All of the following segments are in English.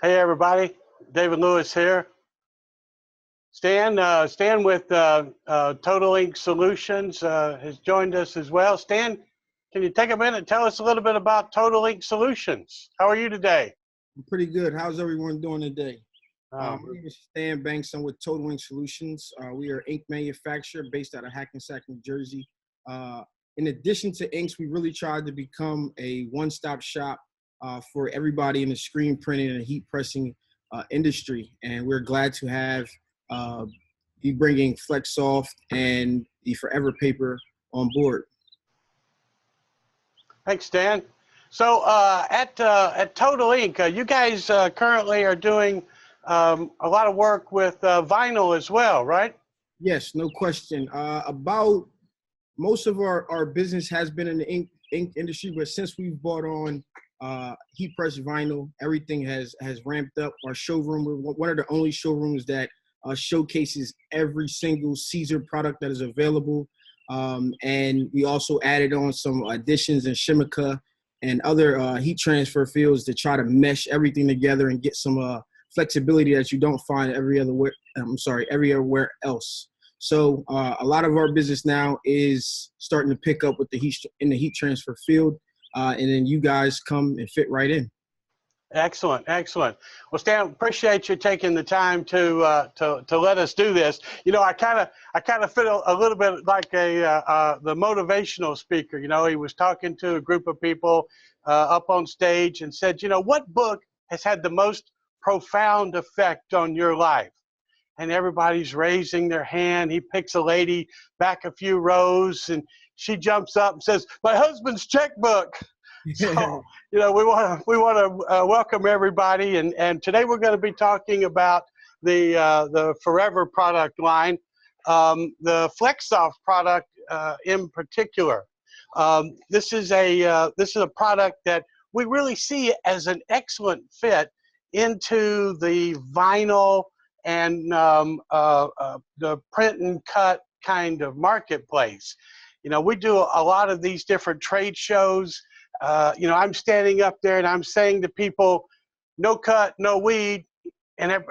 Hey everybody, David Lewis here. Stan with Total Ink Solutions has joined us as well. Stan, can you take a minute and tell us a little bit about Total Ink Solutions? How are you today? I'm pretty good. How's everyone doing today? My Um, name is Stan Banks. I'm with Total Ink Solutions. We are ink manufacturer based out of Hackensack, New Jersey. In addition to inks, we really tried to become a one-stop shop for everybody in the screen printing and heat pressing industry. And we're glad to have be bringing FlexSoft and the Forever Paper on board. Thanks, Stan. So at Total Ink, you guys currently are doing a lot of work with vinyl as well, right? Yes, no question. About most of our business has been in the ink industry, but since we've bought on heat press vinyl, everything has ramped up. Our showroom, we're one of the only showrooms that showcases every single Caesar product that is available. And we also added on some additions in Shimmica and other heat transfer fields to try to mesh everything together and get some flexibility that you don't find everywhere else. So a lot of our business now is starting to pick up with the heat transfer field, and then you guys come and fit right in. Excellent, excellent. Well, Stan, appreciate you taking the time to let us do this. You know, I kind of feel a little bit like the motivational speaker. You know, he was talking to a group of people up on stage and said, you know, what book has had the most profound effect on your life? And everybody's raising their hand. He picks a lady back a few rows, and she jumps up and says, "My husband's checkbook." So, you know, we want to welcome everybody, and today we're going to be talking about the Forever product line, the FlexSoft product in particular. This is a product that we really see as an excellent fit into the vinyl and the print and cut kind of marketplace. You know, we do a lot of these different trade shows. You know, I'm standing up there and I'm saying to people, no cut, no weed. And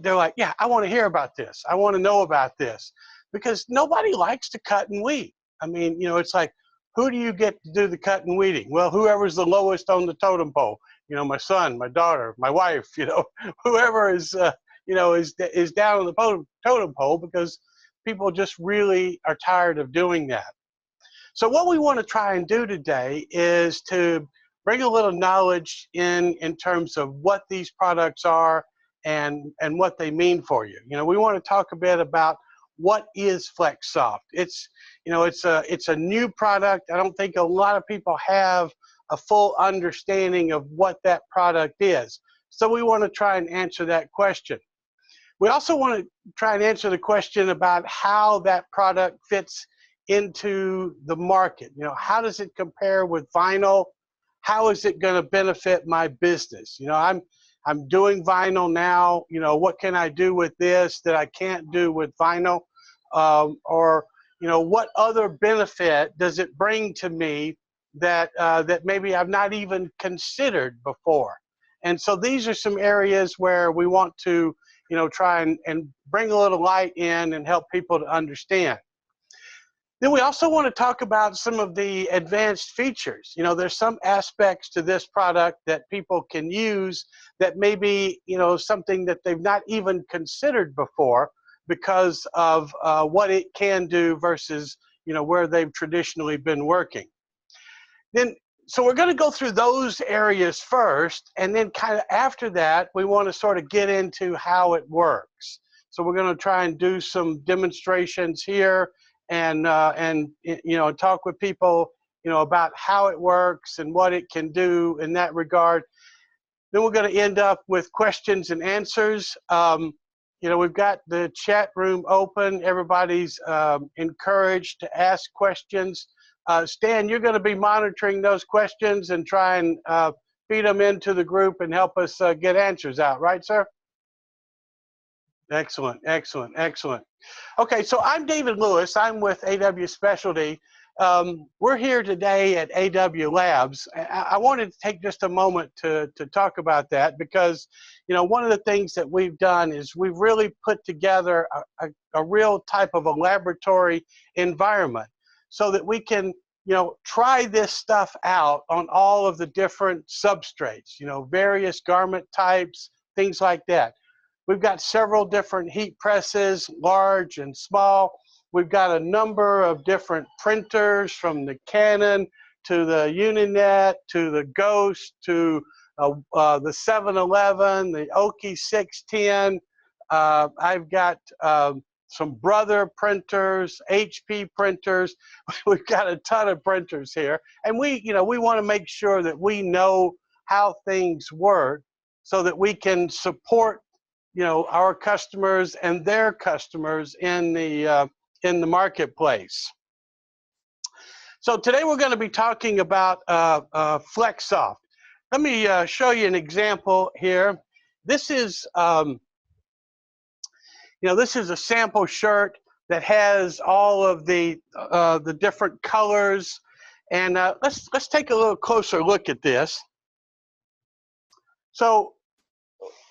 they're like, yeah, I want to hear about this. I want to know about this. Because nobody likes to cut and weed. I mean, you know, it's like, who do you get to do the cut and weeding? Well, whoever's the lowest on the totem pole. You know, my son, my daughter, my wife, you know, whoever is, you know, is down on the totem pole, because people just really are tired of doing that. So what we want to try and do today is to bring a little knowledge in terms of what these products are and what they mean for you. You know, we want to talk a bit about what is FlexSoft. It's, you know, it's a new product. I don't think a lot of people have a full understanding of what that product is. So we want to try and answer that question. We also want to try and answer the question about how that product fits into the market. You know, how does it compare with vinyl? How is it going to benefit my business? You know, I'm doing vinyl now. You know, what can I do with this that I can't do with vinyl? Or, you know, what other benefit does it bring to me that that maybe I've not even considered before? And so these are some areas where we want to, you know, try and bring a little light in and help people to understand. Then we also want to talk about some of the advanced features. You know, there's some aspects to this product that people can use that may be, you know, something that they've not even considered before because of what it can do versus, you know, where they've traditionally been working. Then, so we're going to go through those areas first, and then kind of after that, we want to sort of get into how it works. So we're going to try and do some demonstrations here, and you know, talk with people, you know, about how it works and what it can do in that regard. Then we're going to end up with questions and answers. You know, we've got the chat room open. Everybody's encouraged to ask questions. Stan, you're going to be monitoring those questions and try and feed them into the group and help us get answers out, right, sir? Excellent, excellent, excellent. Okay, so I'm David Lewis. I'm with AW Specialty, We're here today at AW Labs. I wanted to take just a moment to talk about that because, you know, one of the things that we've done is we've really put together a real type of a laboratory environment so that we can, you know, try this stuff out on all of the different substrates, you know, various garment types, things like that. We've got several different heat presses, large and small. We've got a number of different printers, from the Canon to the Uninet to the Ghost to the 711, the Oki 610. I've got some Brother printers, HP printers. We've got a ton of printers here, and we want to make sure that we know how things work so that we can support, you know, our customers and their customers in the marketplace. So today we're going to be talking about FlexSoft. Let me show you an example here. This is, you know, this is a sample shirt that has all of the different colors, and let's take a little closer look at this. So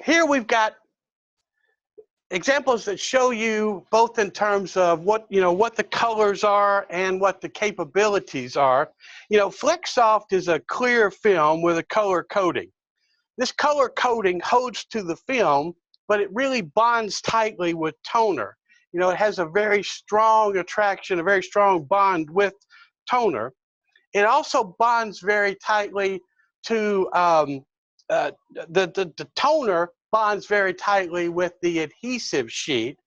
here we've got examples that show you both in terms of what, you know, what the colors are and what the capabilities are. You know, FlexSoft is a clear film with a color coating. This color coating holds to the film, but it really bonds tightly with toner. You know, it has a very strong attraction, a very strong bond with toner. It also bonds very tightly to the toner bonds very tightly with the adhesive sheet,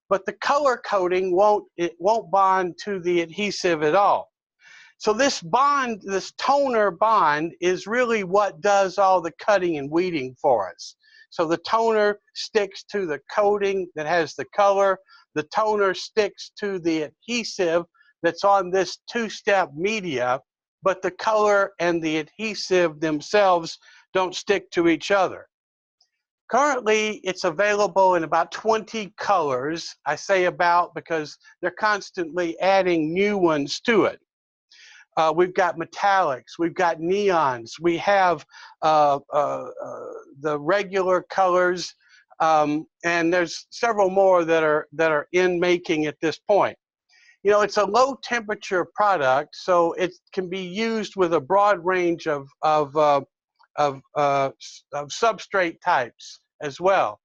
but the color coating won't bond to the adhesive at all. So this bond, this toner bond, is really what does all the cutting and weeding for us. So the toner sticks to the coating that has the color, the toner sticks to the adhesive that's on this two-step media, but the color and the adhesive themselves don't stick to each other. Currently, it's available in about 20 colors. I say about because they're constantly adding new ones to it. We've got metallics, we've got neons, we have the regular colors, and there's several more that are in making at this point. You know, it's a low temperature product, so it can be used with a broad range of substrate types as well.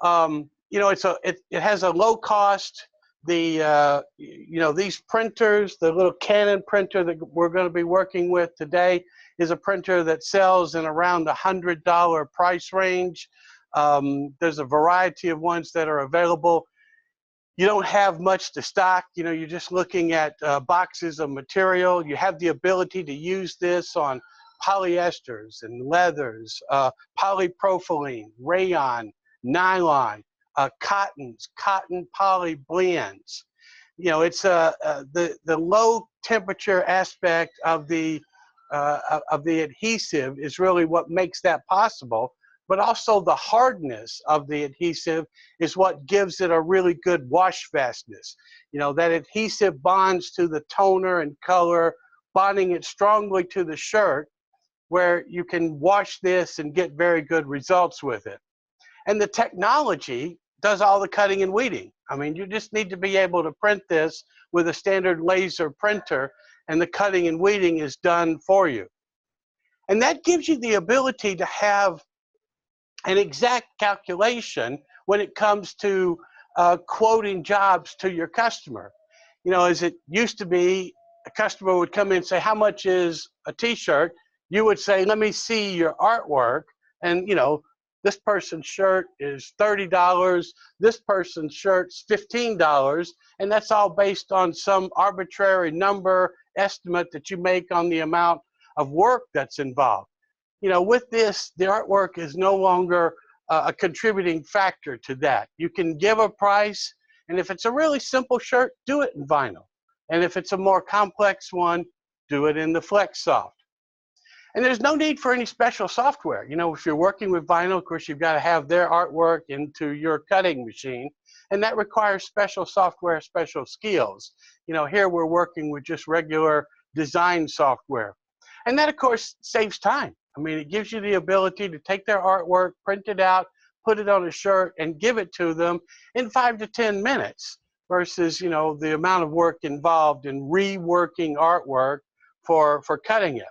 You know, it has a low cost. The you know, these printers, the little Canon printer that we're going to be working with today is a printer that sells in around the $100 price range. There's a variety of ones that are available. You don't have much to stock. You know, you're just looking at boxes of material. You have the ability to use this on polyesters and leathers, polypropylene, rayon, nylon, cottons, cotton poly blends. You know, it's the low temperature aspect of the adhesive is really what makes that possible, but also the hardness of the adhesive is what gives it a really good wash fastness. You know, that adhesive bonds to the toner and color, bonding it strongly to the shirt, where you can wash this and get very good results with it. And the technology does all the cutting and weeding. I mean, you just need to be able to print this with a standard laser printer, and the cutting and weeding is done for you. And that gives you the ability to have an exact calculation when it comes to quoting jobs to your customer. You know, as it used to be, a customer would come in and say, how much is a t-shirt? You would say, let me see your artwork. And, you know, this person's shirt is $30, this person's shirt's $15, and that's all based on some arbitrary number estimate that you make on the amount of work that's involved. You know, with this, the artwork is no longer a contributing factor to that. You can give a price, and if it's a really simple shirt, do it in vinyl. And if it's a more complex one, do it in the FlexSoft. And there's no need for any special software. You know, if you're working with vinyl, of course, you've got to have their artwork into your cutting machine, and that requires special software, special skills. You know, here we're working with just regular design software. And that, of course, saves time. I mean, it gives you the ability to take their artwork, print it out, put it on a shirt, and give it to them in 5 to 10 minutes versus, you know, the amount of work involved in reworking artwork for cutting it.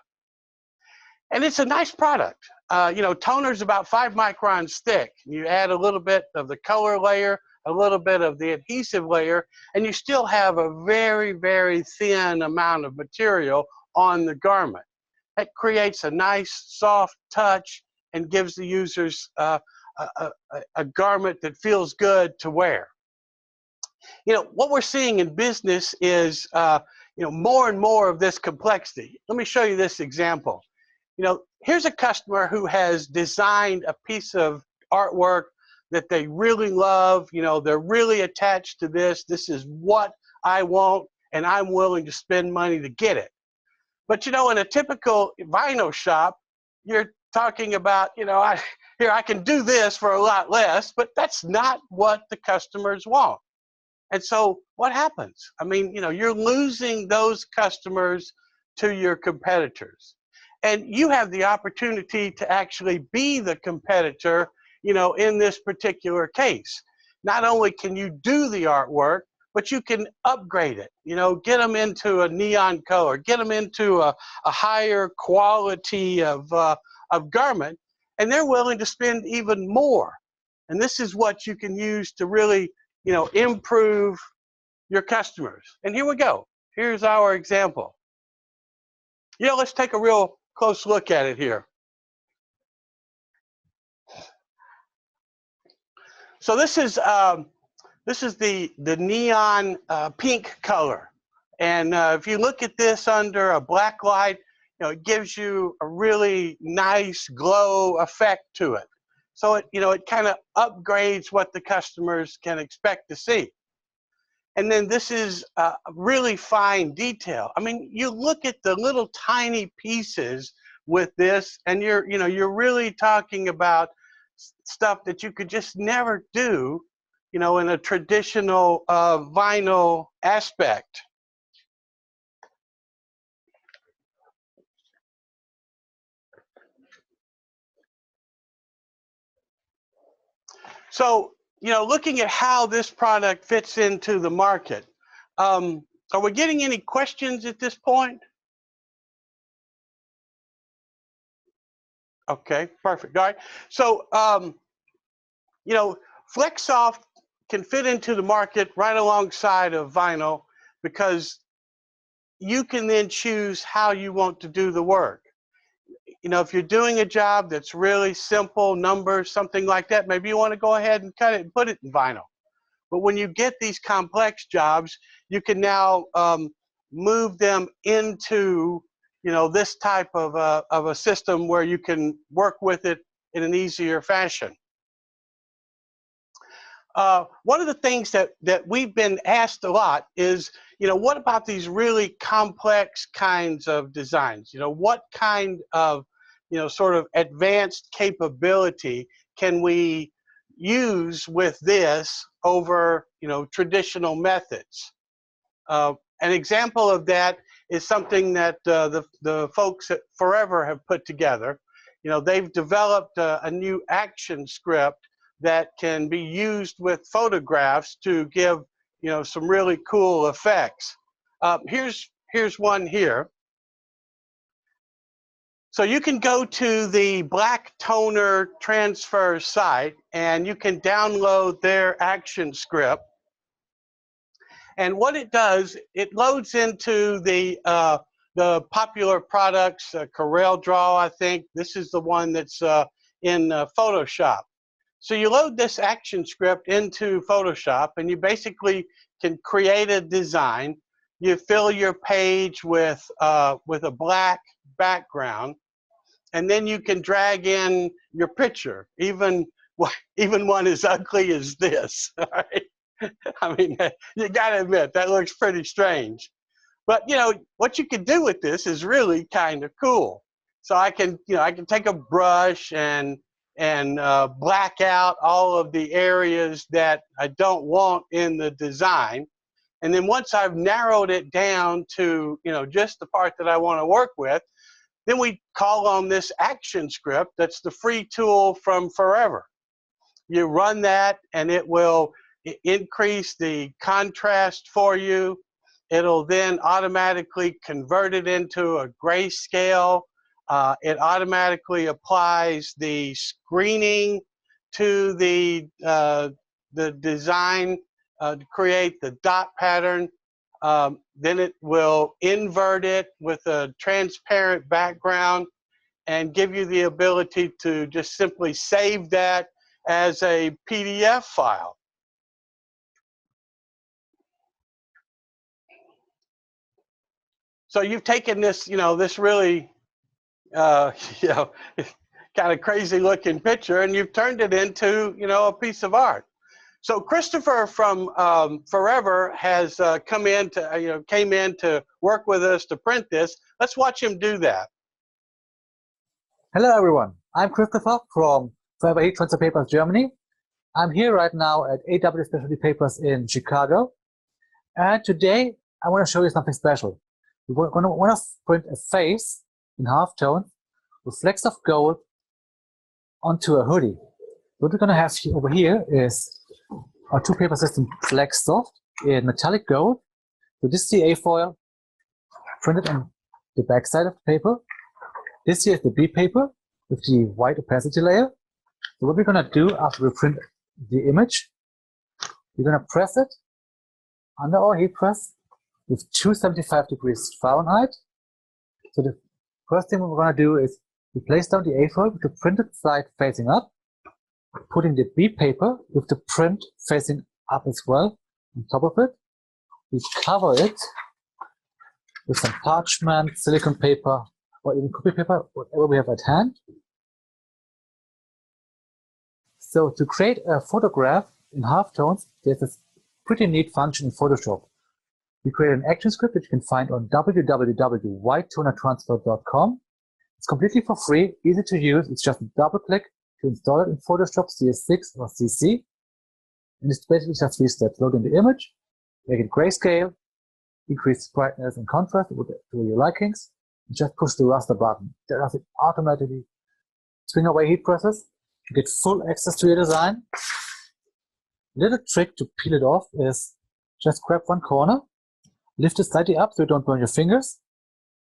And it's a nice product. You know, toner's about 5 microns thick. You add a little bit of the color layer, a little bit of the adhesive layer, and you still have a very, very thin amount of material on the garment. That creates a nice, soft touch and gives the users a garment that feels good to wear. You know, what we're seeing in business is, you know, more and more of this complexity. Let me show you this example. You know, here's a customer who has designed a piece of artwork that they really love. You know, they're really attached to this. This is what I want, and I'm willing to spend money to get it. But, you know, in a typical vinyl shop, you're talking about, you know, I can do this for a lot less, but that's not what the customers want. And so what happens? I mean, you know, you're losing those customers to your competitors. And you have the opportunity to actually be the competitor, you know, in this particular case. Not only can you do the artwork, but you can upgrade it, you know, get them into a neon color, get them into a higher quality of garment, and they're willing to spend even more. And this is what you can use to really, you know, improve your customers. And here we go. Here's our example. You know, let's take a real close look at it here. So this is the neon pink color, and if you look at this under a black light, you know, it gives you a really nice glow effect to it. So it, you know, it kind of upgrades what the customers can expect to see. And then this is really fine detail. I mean, you look at the little tiny pieces with this, and you're really talking about stuff that you could just never do, you know, in a traditional vinyl aspect. So, you know, looking at how this product fits into the market, are we getting any questions at this point? Okay, perfect. All right. So, you know, FlexSoft can fit into the market right alongside of vinyl because you can then choose how you want to do the work. You know, if you're doing a job that's really simple, numbers, something like that, maybe you want to go ahead and cut it and put it in vinyl. But when you get these complex jobs, you can now move them into, you know, this type of a system where you can work with it in an easier fashion. One of the things that we've been asked a lot is, you know, what about these really complex kinds of designs? You know, what kind of, you know, sort of advanced capability can we use with this over, you know, traditional methods? An example of that is something that the folks at Forever have put together. You know, they've developed a new ActionScript that can be used with photographs to give, you know, some really cool effects. Here's one here. So you can go to the Black Toner Transfer site and you can download their ActionScript. And what it does, it loads into the popular products, CorelDRAW, I think. This is the one that's in Photoshop. So you load this ActionScript into Photoshop, and you basically can create a design. You fill your page with a black background, and then you can drag in your picture, even one as ugly as this. All right? I mean, you got to admit, that looks pretty strange. But, you know, what you can do with this is really kind of cool. So I can, I can take a brush and black out all of the areas that I don't want in the design. And then once I've narrowed it down to, just the part that I want to work with, then we call on this ActionScript. That's the free tool from Forever. You run that and it will increase the contrast for you. It'll then automatically convert it into a grayscale. It automatically applies the screening to the design to create the dot pattern. Then it will invert it with a transparent background and give you the ability to just simply save that as a PDF file. So you've taken this, this really, kind of crazy looking picture, and you've turned it into, a piece of art. So Christopher from Forever has came in to work with us to print this. Let's watch him do that. Hello everyone, I'm Christopher from Forever Heat Transfer Papers Germany. I'm here right now at AW Specialty Papers in Chicago, and today I want to show you something special. We're going to want to print a face in halftone with flecks of gold onto a hoodie. What we're going to have over here is our two paper system Flex Soft in metallic gold. So this is the A foil printed on the back side of the paper. This here is the B paper with the white opacity layer. So what we're going to do after we print the image, we're going to press it under our heat press with 275 degrees Fahrenheit. So the first thing we're going to do is we place down the A foil with the printed side facing up, putting the B paper with the print facing up as well on top of it. We cover it with some parchment, silicone paper, or even copy paper, whatever we have at hand. So to create a photograph in halftones, there's this pretty neat function in Photoshop. We create an ActionScript that you can find on www.whitetonertransfer.com. It's completely for free, easy to use. It's just a double click to install it in Photoshop CS6 or CC. And it's basically just 3 steps. Load in the image, make it grayscale, increase brightness and contrast to your likings, and just push the raster button. That does it automatically. Swing away heat presses, you get full access to your design. Little trick to peel it off is just grab one corner, lift it slightly up so you don't burn your fingers,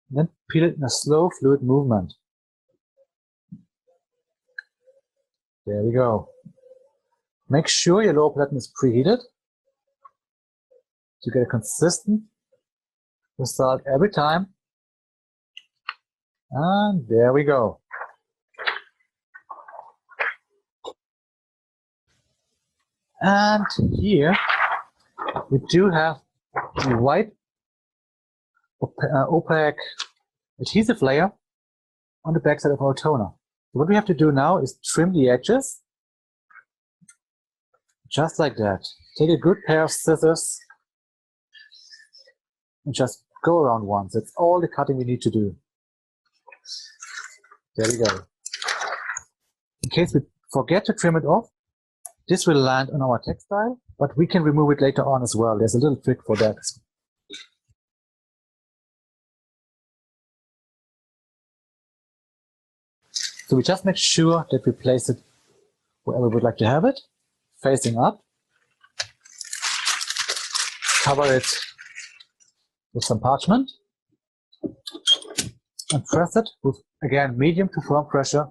and then peel it in a slow, fluid movement. There we go. Make sure your lower platen is preheated to get a consistent result every time. And there we go. And here we do have the white opaque adhesive layer on the backside of our toner. So what we have to do now is trim the edges, just like that. Take a good pair of scissors and just go around once. That's all the cutting we need to do. There we go. In case we forget to trim it off, this will land on our textile, but we can remove it later on as well. There's a little trick for that. So we just make sure that we place it wherever we would like to have it, facing up. Cover it with some parchment and press it with, again, medium to firm pressure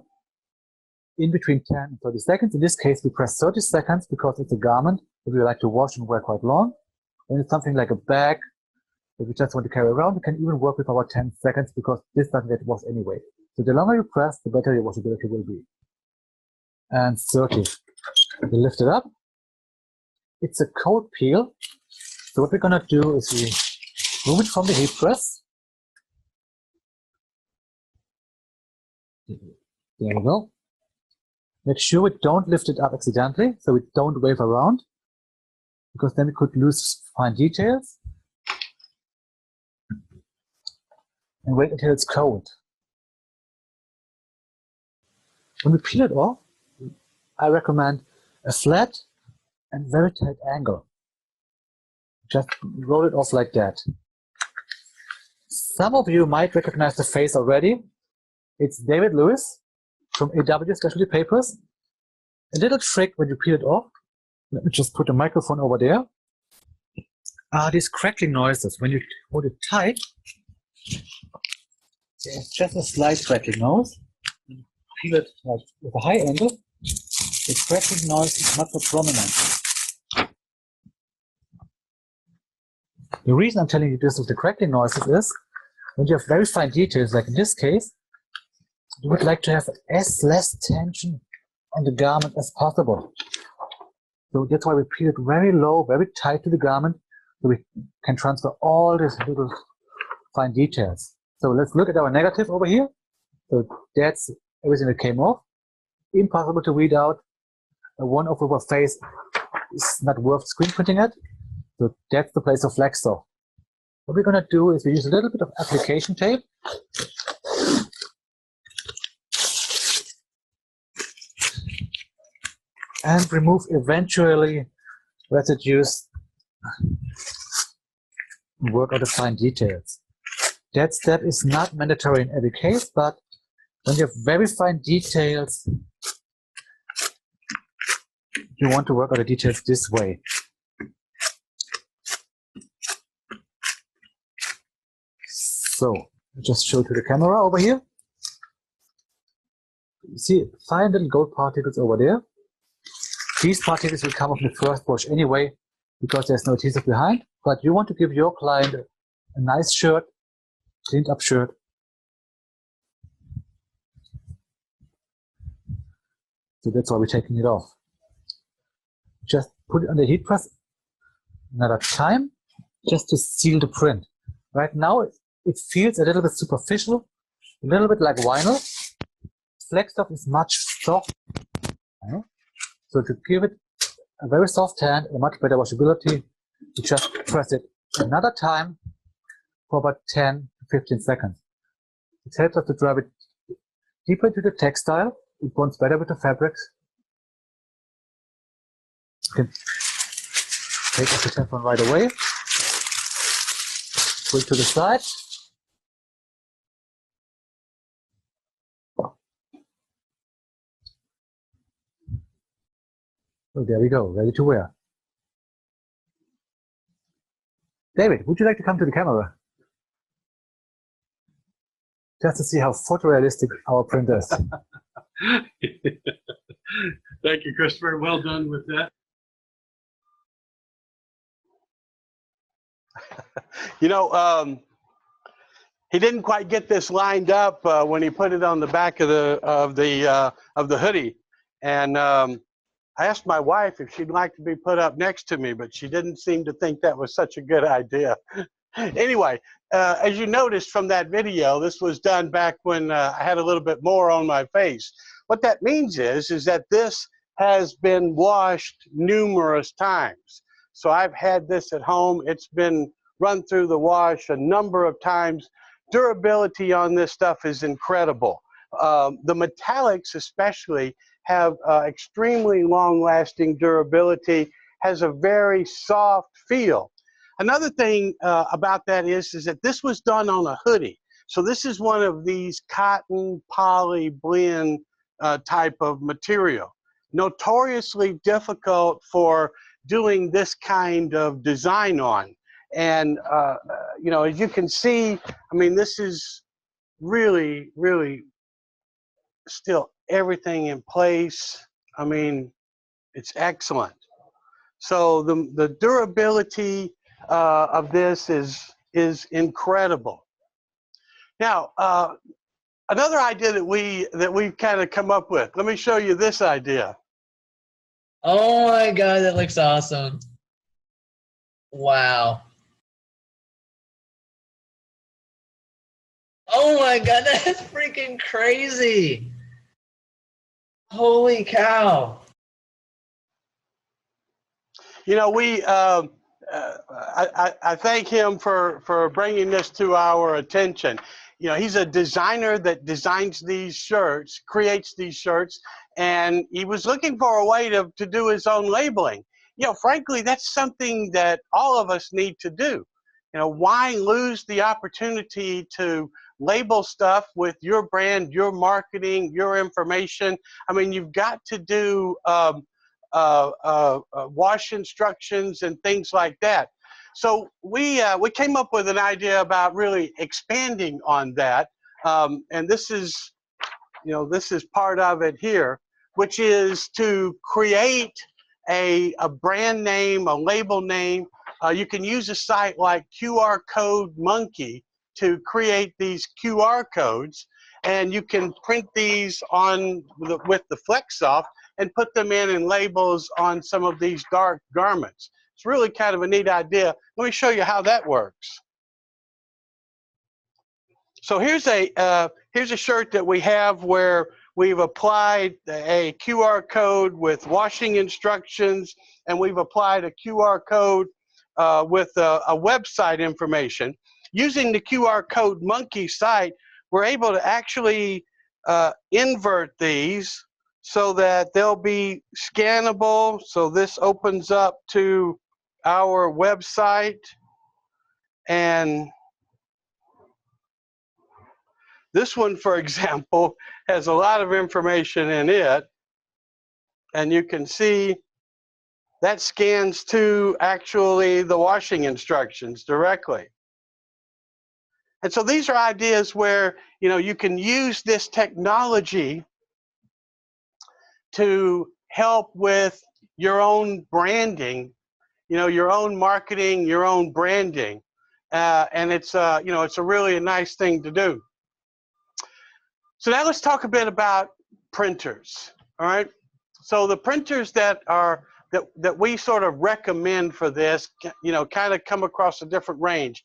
in between 10 and 30 seconds. In this case, we press 30 seconds because it's a garment that we like to wash and wear quite long. When it's something like a bag that we just want to carry around, we can even work with about 10 seconds because this doesn't get washed anyway. So the longer you press, the better your washability will be. And 30. We lift it up. It's a cold peel. So what we're going to do is we remove it from the heat press. There we go. Make sure we don't lift it up accidentally, so we don't wave around, because then we could lose fine details. And wait until it's cold. When we peel it off, I recommend a flat and very tight angle. Just roll it off like that. Some of you might recognize the face already. It's David Lewis from AW Specialty Papers. A little trick when you peel it off, let me just put a microphone over there, are these crackling noises. When you hold it tight, there's just a slight crackling noise. Peel it like with a high angle, the crackling noise is not so prominent. The reason I'm telling you this with the crackling noises is when you have very fine details, like in this case, you would like to have as less tension on the garment as possible. So that's why we peel it very low, very tight to the garment, so we can transfer all these little fine details. So let's look at our negative over here. So that's everything that came off. Impossible to read out. A one-off of a face is not worth screen printing at. So that's the place of Flexo. What we're going to do is we use a little bit of application tape. And remove eventually residues, work out the fine details. That step is not mandatory in every case, but when you have very fine details, you want to work out the details this way. So, I'll just show to the camera over here. You see fine little gold particles over there. These particles will come off in the first wash anyway, because there's no adhesive behind, but you want to give your client a nice shirt, cleaned up shirt. So that's why we're taking it off. Just put it on the heat press another time, just to seal the print. Right now, it feels a little bit superficial, a little bit like vinyl. Flex stuff is much softer. So to give it a very soft hand, a much better washability, you just press it another time for about 10 to 15 seconds. It helps us to drive it deeper into the textile. It bonds better with the fabrics. You can take off the tampon right away. Pull it to the side. Oh, there we go, ready to wear. David, would you like to come to the camera? Just to see how photorealistic our print is. Thank you, Christopher. Well done with that. You know, he didn't quite get this lined up when he put it on the back of the hoodie, and I asked my wife if she'd like to be put up next to me, but she didn't seem to think that was such a good idea. Anyway, as you noticed from that video, this was done back when I had a little bit more on my face. What that means is that this has been washed numerous times. So I've had this at home. It's been run through the wash a number of times. Durability on this stuff is incredible. The metallics especially have extremely long-lasting durability, has a very soft feel. Another thing about that is that this was done on a hoodie. So this is one of these cotton poly blend type of material. Notoriously difficult for doing this kind of design on. And, you know, as you can see, I mean, this is really, really still everything in place. I mean, it's excellent. So the durability of this is incredible. Now, another idea that we've kind of come up with. Let me show you this idea. Oh my God, that looks awesome. Wow. Oh my God, that's freaking crazy. Holy cow. You know, we I thank him for bringing this to our attention. You know, he's a designer that designs these shirts, creates these shirts, and he was looking for a way to do his own labeling. You know, frankly, that's something that all of us need to do. You know, why lose the opportunity to label stuff with your brand, your marketing, your information? I mean, you've got to do wash instructions and things like that. So we came up with an idea about really expanding on that, and this is, you know, this is part of it here, which is to create a brand name, a label name. You can use a site like QR Code Monkey to create these QR codes, and you can print these on with the FlexSoft and put them in labels on some of these dark garments. It's really kind of a neat idea. Let me show you how that works. So here's a shirt that we have where we've applied a QR code with washing instructions, and we've applied a QR code with a website information. Using the QR Code Monkey site, we're able to actually invert these so that they'll be scannable. So this opens up to our website, and this one, for example, has a lot of information in it, and you can see that scans to actually the washing instructions directly. And so these are ideas where, you know, you can use this technology to help with your own branding, you know, your own marketing, your own branding, and it's you know, it's a really nice thing to do. So now let's talk a bit about printers. All right. So the printers that we sort of recommend for this, you know, kind of come across a different range.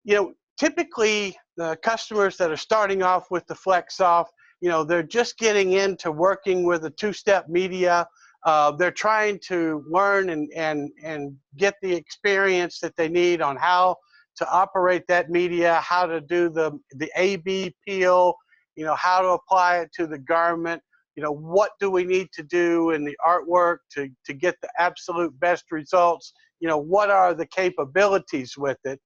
You know, typically the customers that are starting off with the FlexSoft, you know, they're just getting into working with a two-step media. They're trying to learn and get the experience that they need on how to operate that media, how to do the A/B peel, you know, how to apply it to the garment, you know, what do we need to do in the artwork to get the absolute best results, you know, what are the capabilities with it,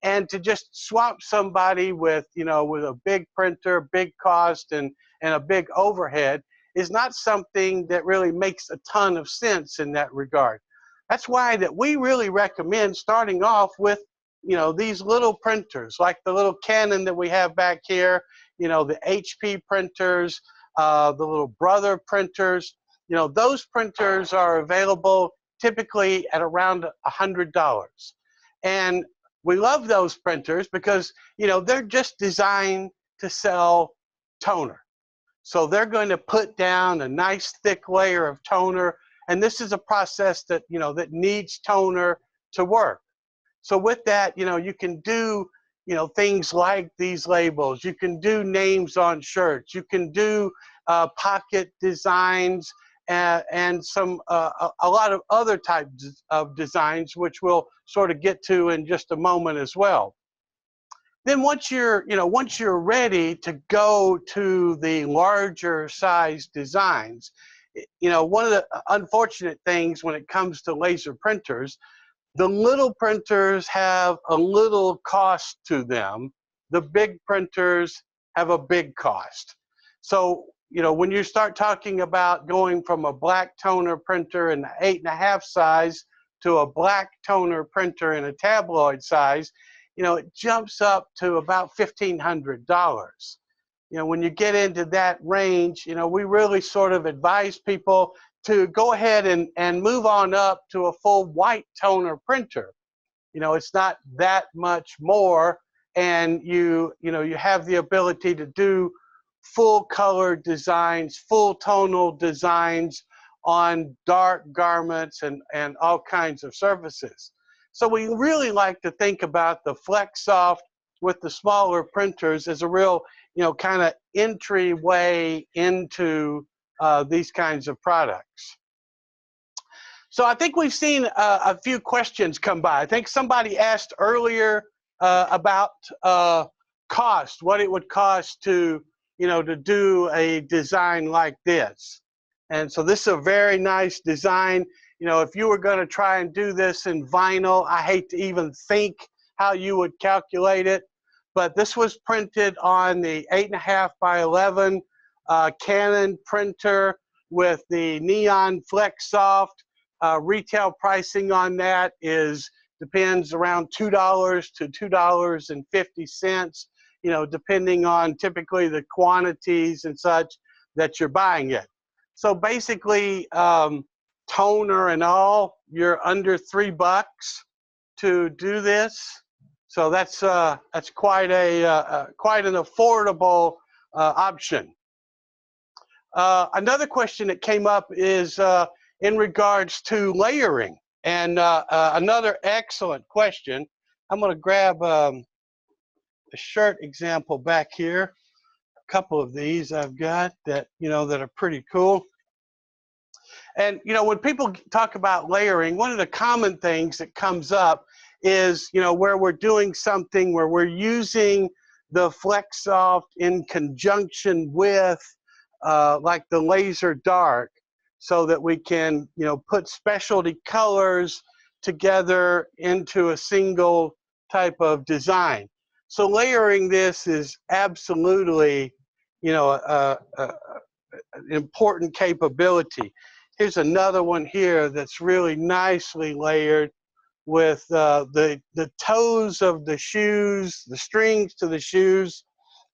and to just swap somebody with, you know, with a big printer, big cost, and a big overhead is not something that really makes a ton of sense in that regard. That's why that we really recommend starting off with, you know, these little printers, like the little Canon that we have back here, you know, the HP printers, the little Brother printers. You know, those printers are available typically at around $100. And we love those printers because, you know, they're just designed to sell toner. So they're going to put down a nice thick layer of toner, and this is a process that, you know, that needs toner to work. So with that, you know, you can do, you know, things like these labels. You can do names on shirts. You can do pocket designs and some a lot of other types of designs, which we'll sort of get to in just a moment as well. Then once you're ready to go to the larger size designs, you know, one of the unfortunate things when it comes to laser printers, the little printers have a little cost to them. The big printers have a big cost. So, you know, when you start talking about going from a black toner printer in the 8.5 size to a black toner printer in a tabloid size, you know, it jumps up to about $1,500. You know, when you get into that range, you know, we really sort of advise people to go ahead and move on up to a full white toner printer. You know, it's not that much more, and you know, you have the ability to do full color designs, full tonal designs on dark garments and all kinds of surfaces. So we really like to think about the FlexSoft with the smaller printers as a real, you know, kind of entryway into these kinds of products. So I think we've seen a few questions come by. I think somebody asked earlier about cost, what it would cost to, to do a design like this. And so this is a very nice design. If you were going to try and do this in vinyl, I hate to even think how you would calculate it. But this was printed on the 8.5 by 11 Canon printer with the Neon Flex Soft. Retail pricing on that depends around $2 to $2.50, depending on typically the quantities and such that you're buying it. So basically, toner and all, you're under $3 to do this. So that's quite an affordable option. Another question that came up is in regards to layering, and another excellent question. I'm going to grab a shirt example back here. A couple of these I've got that that are pretty cool. And when people talk about layering, one of the common things that comes up is where we're doing something where we're using the Flex Soft in conjunction with like the laser dark, so that we can put specialty colors together into a single type of design. So layering this is absolutely an important capability. Here's another one here that's really nicely layered with the toes of the shoes. The strings to the shoes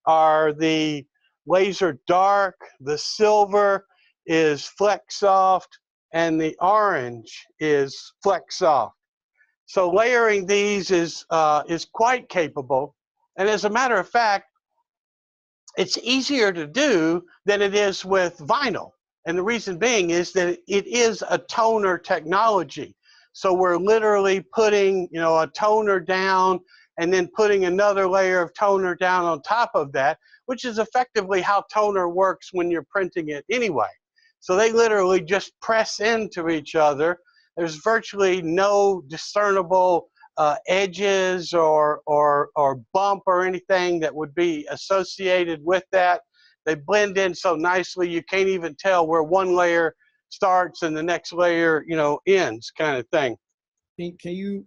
are the laser dark, the silver is Flex Soft, and the orange is Flex Soft. So layering these is quite capable, and as a matter of fact, it's easier to do than it is with vinyl. And the reason being is that it is a toner technology. So we're literally putting a toner down and then putting another layer of toner down on top of that, which is effectively how toner works when you're printing it anyway. So they literally just press into each other. There's virtually no discernible edges or bump or anything that would be associated with that. They blend in so nicely you can't even tell where one layer starts and the next layer ends, kind of thing. Can you,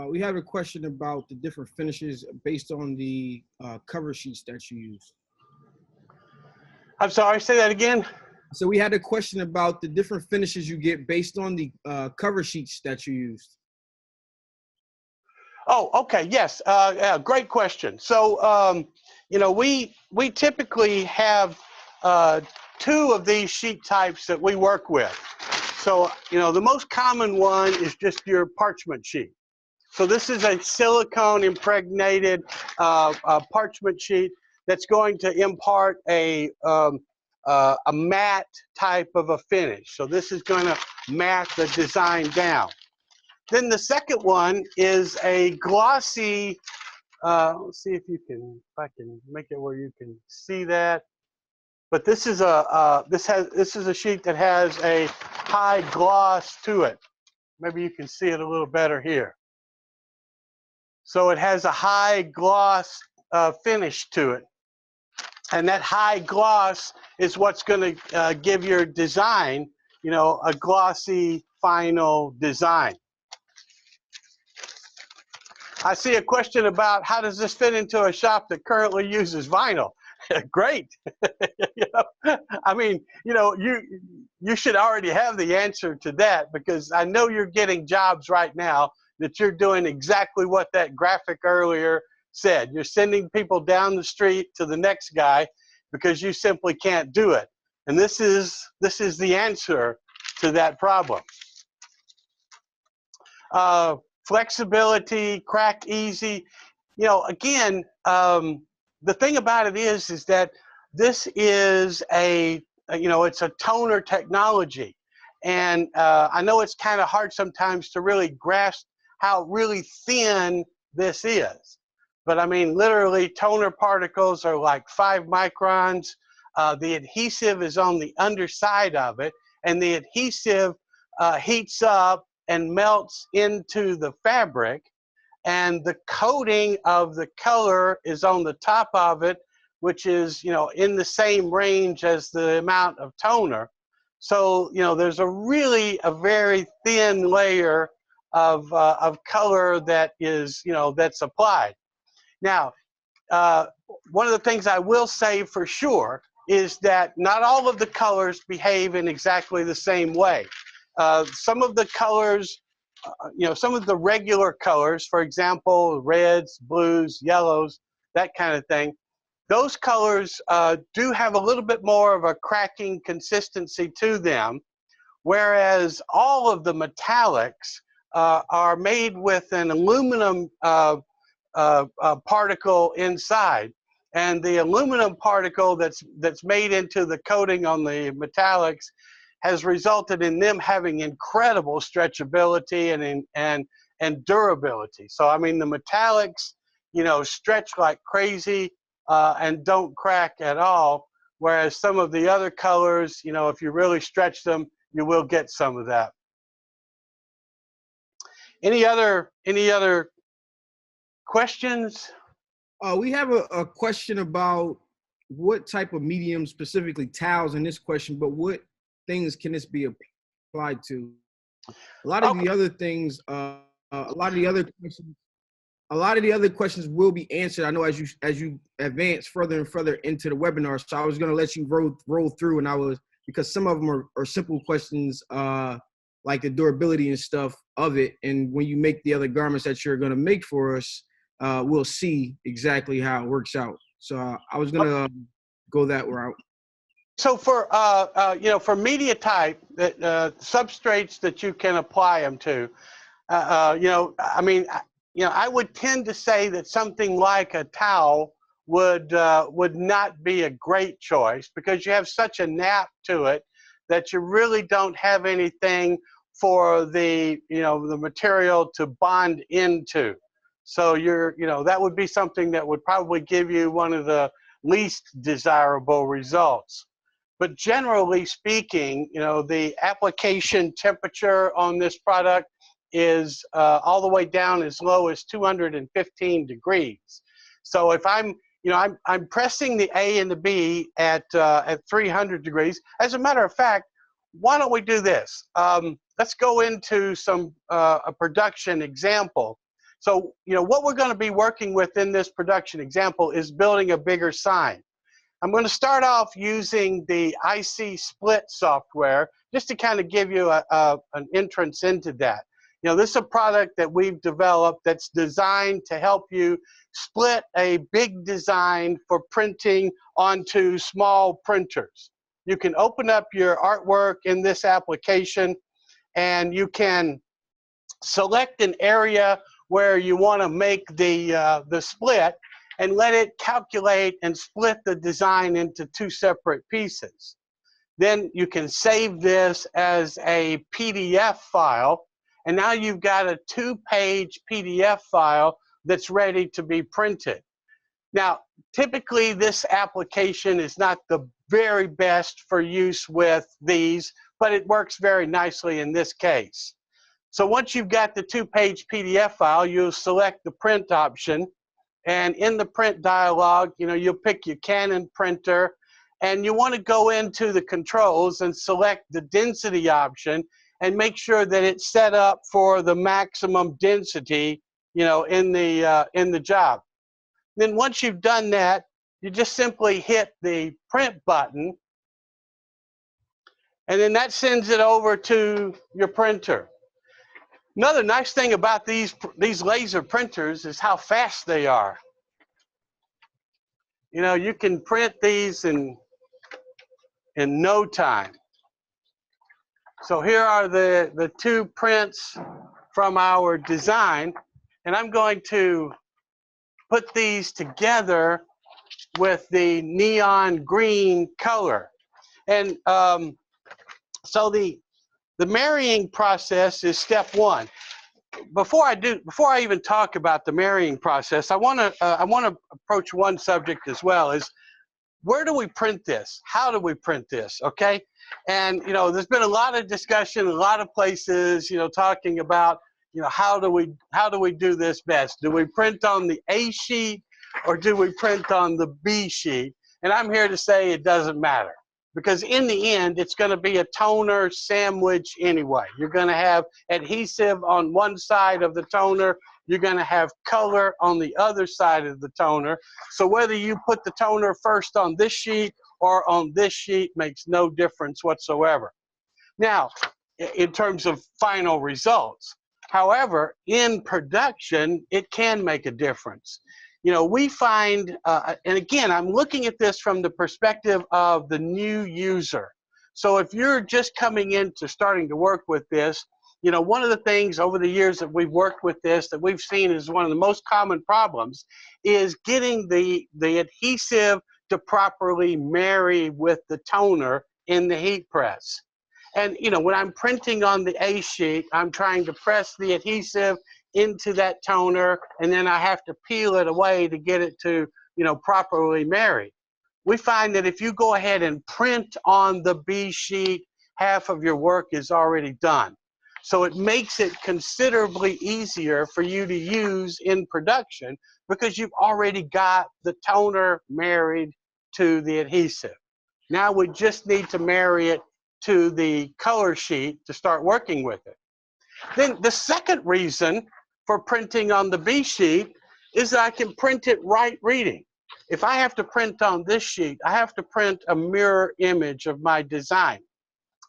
we have a question about the different finishes based on the cover sheets that you use. I'm sorry, say that again. So we had a question about the different finishes you get based on the cover sheets that you used. Oh, okay, yes, yeah, great question. So, we typically have 2 of these sheet types that we work with. So, the most common one is just your parchment sheet. So this is a silicone impregnated parchment sheet that's going to impart a matte type of a finish. So this is going to matte the design down. Then the second one is a glossy, let's see if I can make it where you can see that. But this is this is a sheet that has a high gloss to it. Maybe you can see it a little better here. So it has a high gloss finish to it. And that high gloss is what's going to give your design, a glossy final design. I see a question about how does this fit into a shop that currently uses vinyl? Great. I mean, you should already have the answer to that, because I know you're getting jobs right now that you're doing exactly what that graphic earlier said. You're sending people down the street to the next guy because you simply can't do it. And this is the answer to that problem. Flexibility, crack easy. Again, the thing about it is that this is it's a toner technology. And I know it's kind of hard sometimes to really grasp how really thin this is. But I mean, literally, toner particles are like 5 microns. The adhesive is on the underside of it, and the adhesive heats up and melts into the fabric, and the coating of the color is on the top of it, which is, you know, in the same range as the amount of toner. So, you know, there's a very thin layer of color that is, you know, that's applied. Now, one of the things I will say for sure is that not all of the colors behave in exactly the same way. Some of the colors, you know, some of the regular colors, for example, reds, blues, yellows, that kind of thing, those colors do have a little bit more of a cracking consistency to them, whereas all of the metallics are made with an aluminum particle inside. And the aluminum particle that's made into the coating on the metallics has resulted in them having incredible stretchability and durability. So I mean, the metallics, you know, stretch like crazy and don't crack at all, whereas some of the other colors, you know, if you really stretch them, you will get some of that. Any other questions? We have a question about what type of medium, specifically towels in this question, but what things can this be applied to? A lot of the other things, a lot of the other questions will be answered, I know, as you advance further and further into the webinar. So I was going to let you roll through, and because some of them are simple questions, like the durability and stuff of it. And when you make the other garments that you're going to make for us, we'll see exactly how it works out. So I was going to go that route. So for you know, for media type, substrates that you can apply them to, you know, I mean, you know, I would tend to say that something like a towel would not be a great choice, because you have such a nap to it that you really don't have anything for the, you know, the material to bond into. So you know, that would be something that would probably give you one of the least desirable results. But generally speaking, you know, the application temperature on this product is all the way down as low as 215 degrees. So if I'm, you know, I'm pressing the A and the B at 300 degrees. As a matter of fact, why don't we do this? Let's go into a production example. So, you know, what we're going to be working with in this production example is building a bigger sign. I'm going to start off using the IC Split software just to kind of give you an entrance into that. You know, this is a product that we've developed that's designed to help you split a big design for printing onto small printers. You can open up your artwork in this application, and you can select an area where you want to make the split, and let it calculate and split the design into two separate pieces. Then you can save this as a PDF file, and now you've got a 2-page PDF file that's ready to be printed. Now, typically this application is not the very best for use with these, but it works very nicely in this case. So once you've got the 2-page PDF file, you'll select the print option. And in the print dialog, you know, you'll pick your Canon printer, and you want to go into the controls and select the density option and make sure that it's set up for the maximum density, you know, in the job. Then once you've done that, you just simply hit the print button, and then that sends it over to your printer. Another nice thing about these laser printers is how fast they are. You know, you can print these in no time. So here are the 2 prints from our design, and I'm going to put these together with the neon green color. And so the marrying process is step 1. Before I even talk about the marrying process, I want to approach one subject as well. Is where do we print this? How do we print this? Okay, and you know, there's been a lot of discussion, a lot of places, you know, talking about, you know, how do we do this best? Do we print on the A sheet or do we print on the B sheet? And I'm here to say it doesn't matter, because in the end, it's going to be a toner sandwich anyway. You're going to have adhesive on one side of the toner. You're going to have color on the other side of the toner. So whether you put the toner first on this sheet or on this sheet makes no difference whatsoever. Now, in terms of final results, however, in production, it can make a difference. You know, we find, and again, I'm looking at this from the perspective of the new user. So if you're just coming into starting to work with this, you know, one of the things over the years that we've worked with this that we've seen is one of the most common problems is getting the adhesive to properly marry with the toner in the heat press. And, you know, when I'm printing on the A sheet, I'm trying to press the adhesive into that toner, and then I have to peel it away to get it to, you know, properly marry. We find that if you go ahead and print on the B sheet, half of your work is already done. So it makes it considerably easier for you to use in production because you've already got the toner married to the adhesive. Now we just need to marry it to the color sheet to start working with it. Then the second reason for printing on the B sheet is that I can print it right reading. If I have to print on this sheet, I have to print a mirror image of my design.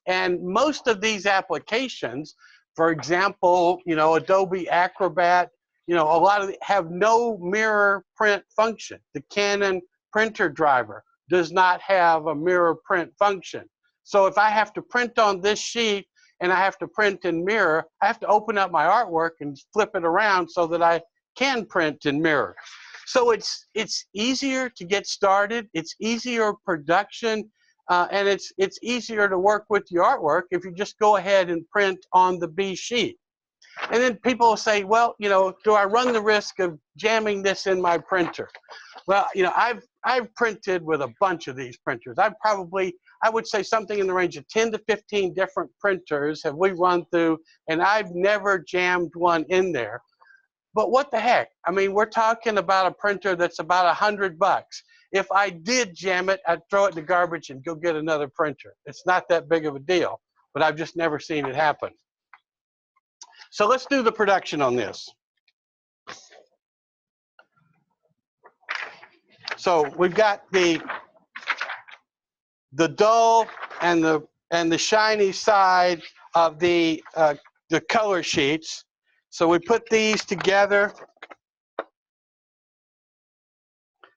And most of these applications, for example, you know, Adobe Acrobat, you know, a lot of them have no mirror print function. The Canon printer driver does not have a mirror print function. So if I have to print on this sheet and I have to print in mirror, I have to open up my artwork and flip it around so that I can print in mirror. So it's easier to get started, it's easier production, and it's easier to work with your artwork if you just go ahead and print on the B sheet. And then people will say, well, you know, do I run the risk of jamming this in my printer? Well, you know, I've printed with a bunch of these printers. I would say something in the range of 10 to 15 different printers have we run through, and I've never jammed one in there. But what the heck? I mean, we're talking about a printer that's about $100. If I did jam it, I'd throw it in the garbage and go get another printer. It's not that big of a deal, but I've just never seen it happen. So let's do the production on this. So we've got the dull and the shiny side of the color sheets. So we put these together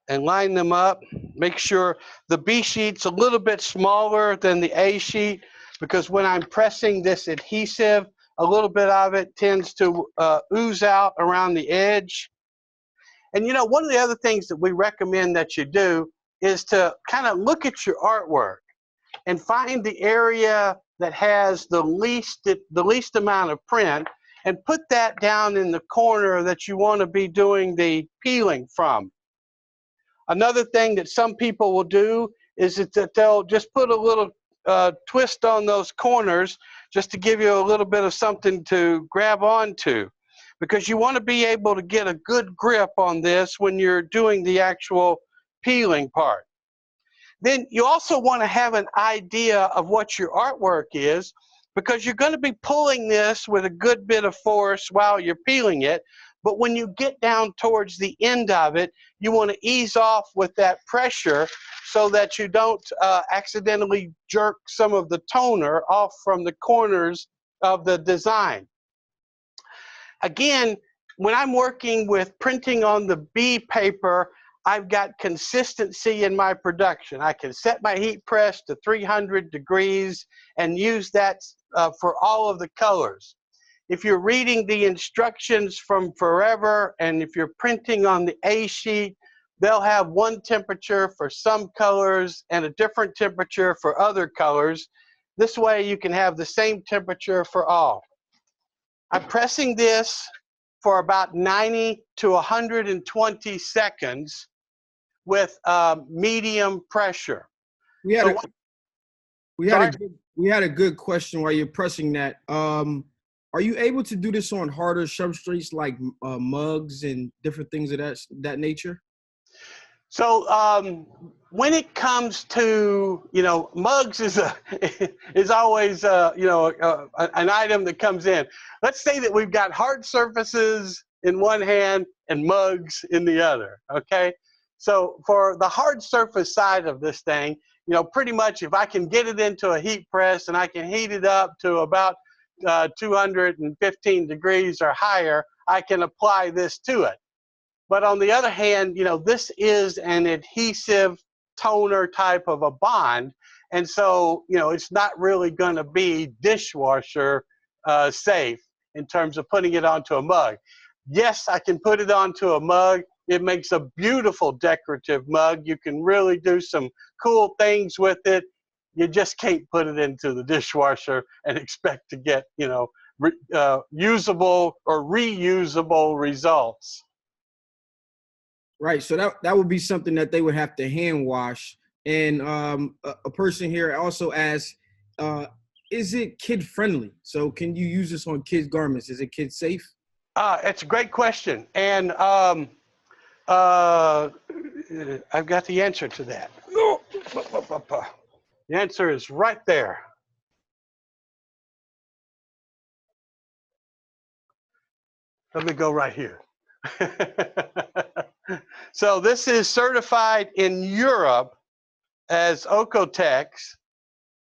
and line them up. Make sure the B sheet's a little bit smaller than the A sheet, because when I'm pressing this adhesive, a little bit of it tends to ooze out around the edge. And you know, one of the other things that we recommend that you do is to kind of look at your artwork and find the area that has the least amount of print and put that down in the corner that you want to be doing the peeling from. Another thing that some people will do is that they'll just put a little twist on those corners just to give you a little bit of something to grab onto, because you want to be able to get a good grip on this when you're doing the actual peeling part. Then you also want to have an idea of what your artwork is, because you're going to be pulling this with a good bit of force while you're peeling it. But when you get down towards the end of it, you want to ease off with that pressure so that you don't accidentally jerk some of the toner off from the corners of the design. Again, when I'm working with printing on the B paper, I've got consistency in my production. I can set my heat press to 300 degrees and use that for all of the colors. If you're reading the instructions from Forever, and if you're printing on the A sheet, they'll have one temperature for some colors and a different temperature for other colors. This way you can have the same temperature for all. I'm pressing this for about 90 to 120 seconds with medium pressure. We had So a, what- we had Sorry? a good, we had a good question while you're pressing that. Are you able to do this on harder substrates like mugs and different things of that nature? So when it comes to, mugs is always, an item that comes in. Let's say that we've got hard surfaces in one hand and mugs in the other, okay? So for the hard surface side of this thing, pretty much if I can get it into a heat press and I can heat it up to about 215 degrees or higher, I can apply this to it. But on the other hand, this is an adhesive toner type of a bond. And so, it's not really going to be dishwasher safe in terms of putting it onto a mug. Yes, I can put it onto a mug. It makes a beautiful decorative mug. You can really do some cool things with it. You just can't put it into the dishwasher and expect to get, usable or reusable results. Right. So that would be something that they would have to hand wash. And a person here also asked, is it kid friendly? So can you use this on kids' garments? Is it kid safe? It's a great question. And I've got the answer to that. The answer is right there. Let me go right here. So this is certified in Europe as Okotex,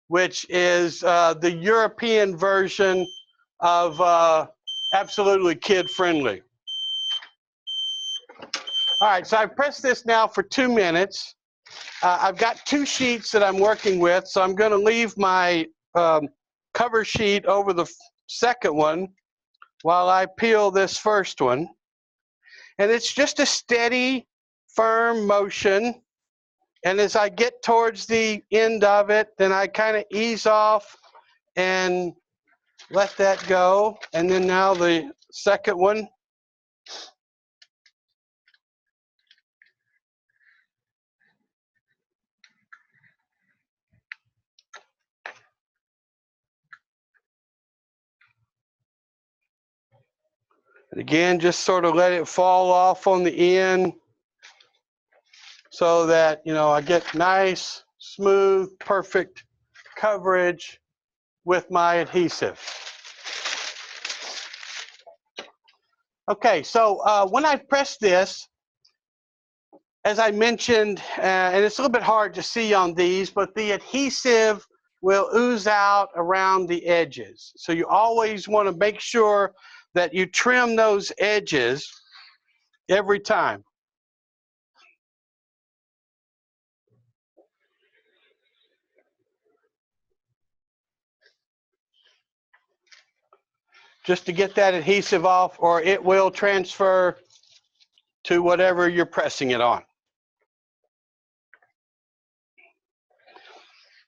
which is the European version of absolutely kid-friendly. All right, so I've pressed this now for 2 minutes. I've got 2 sheets that I'm working with, so I'm going to leave my cover sheet over the second one while I peel this first one. And it's just a steady, firm motion. And as I get towards the end of it, then I kind of ease off and let that go. And then now the second one. And again, just sort of let it fall off on the end so that, I get nice, smooth, perfect coverage with my adhesive. Okay, so when I press this, as I mentioned, and it's a little bit hard to see on these, but the adhesive will ooze out around the edges. So you always want to make sure that you trim those edges every time. Just to get that adhesive off, or it will transfer to whatever you're pressing it on.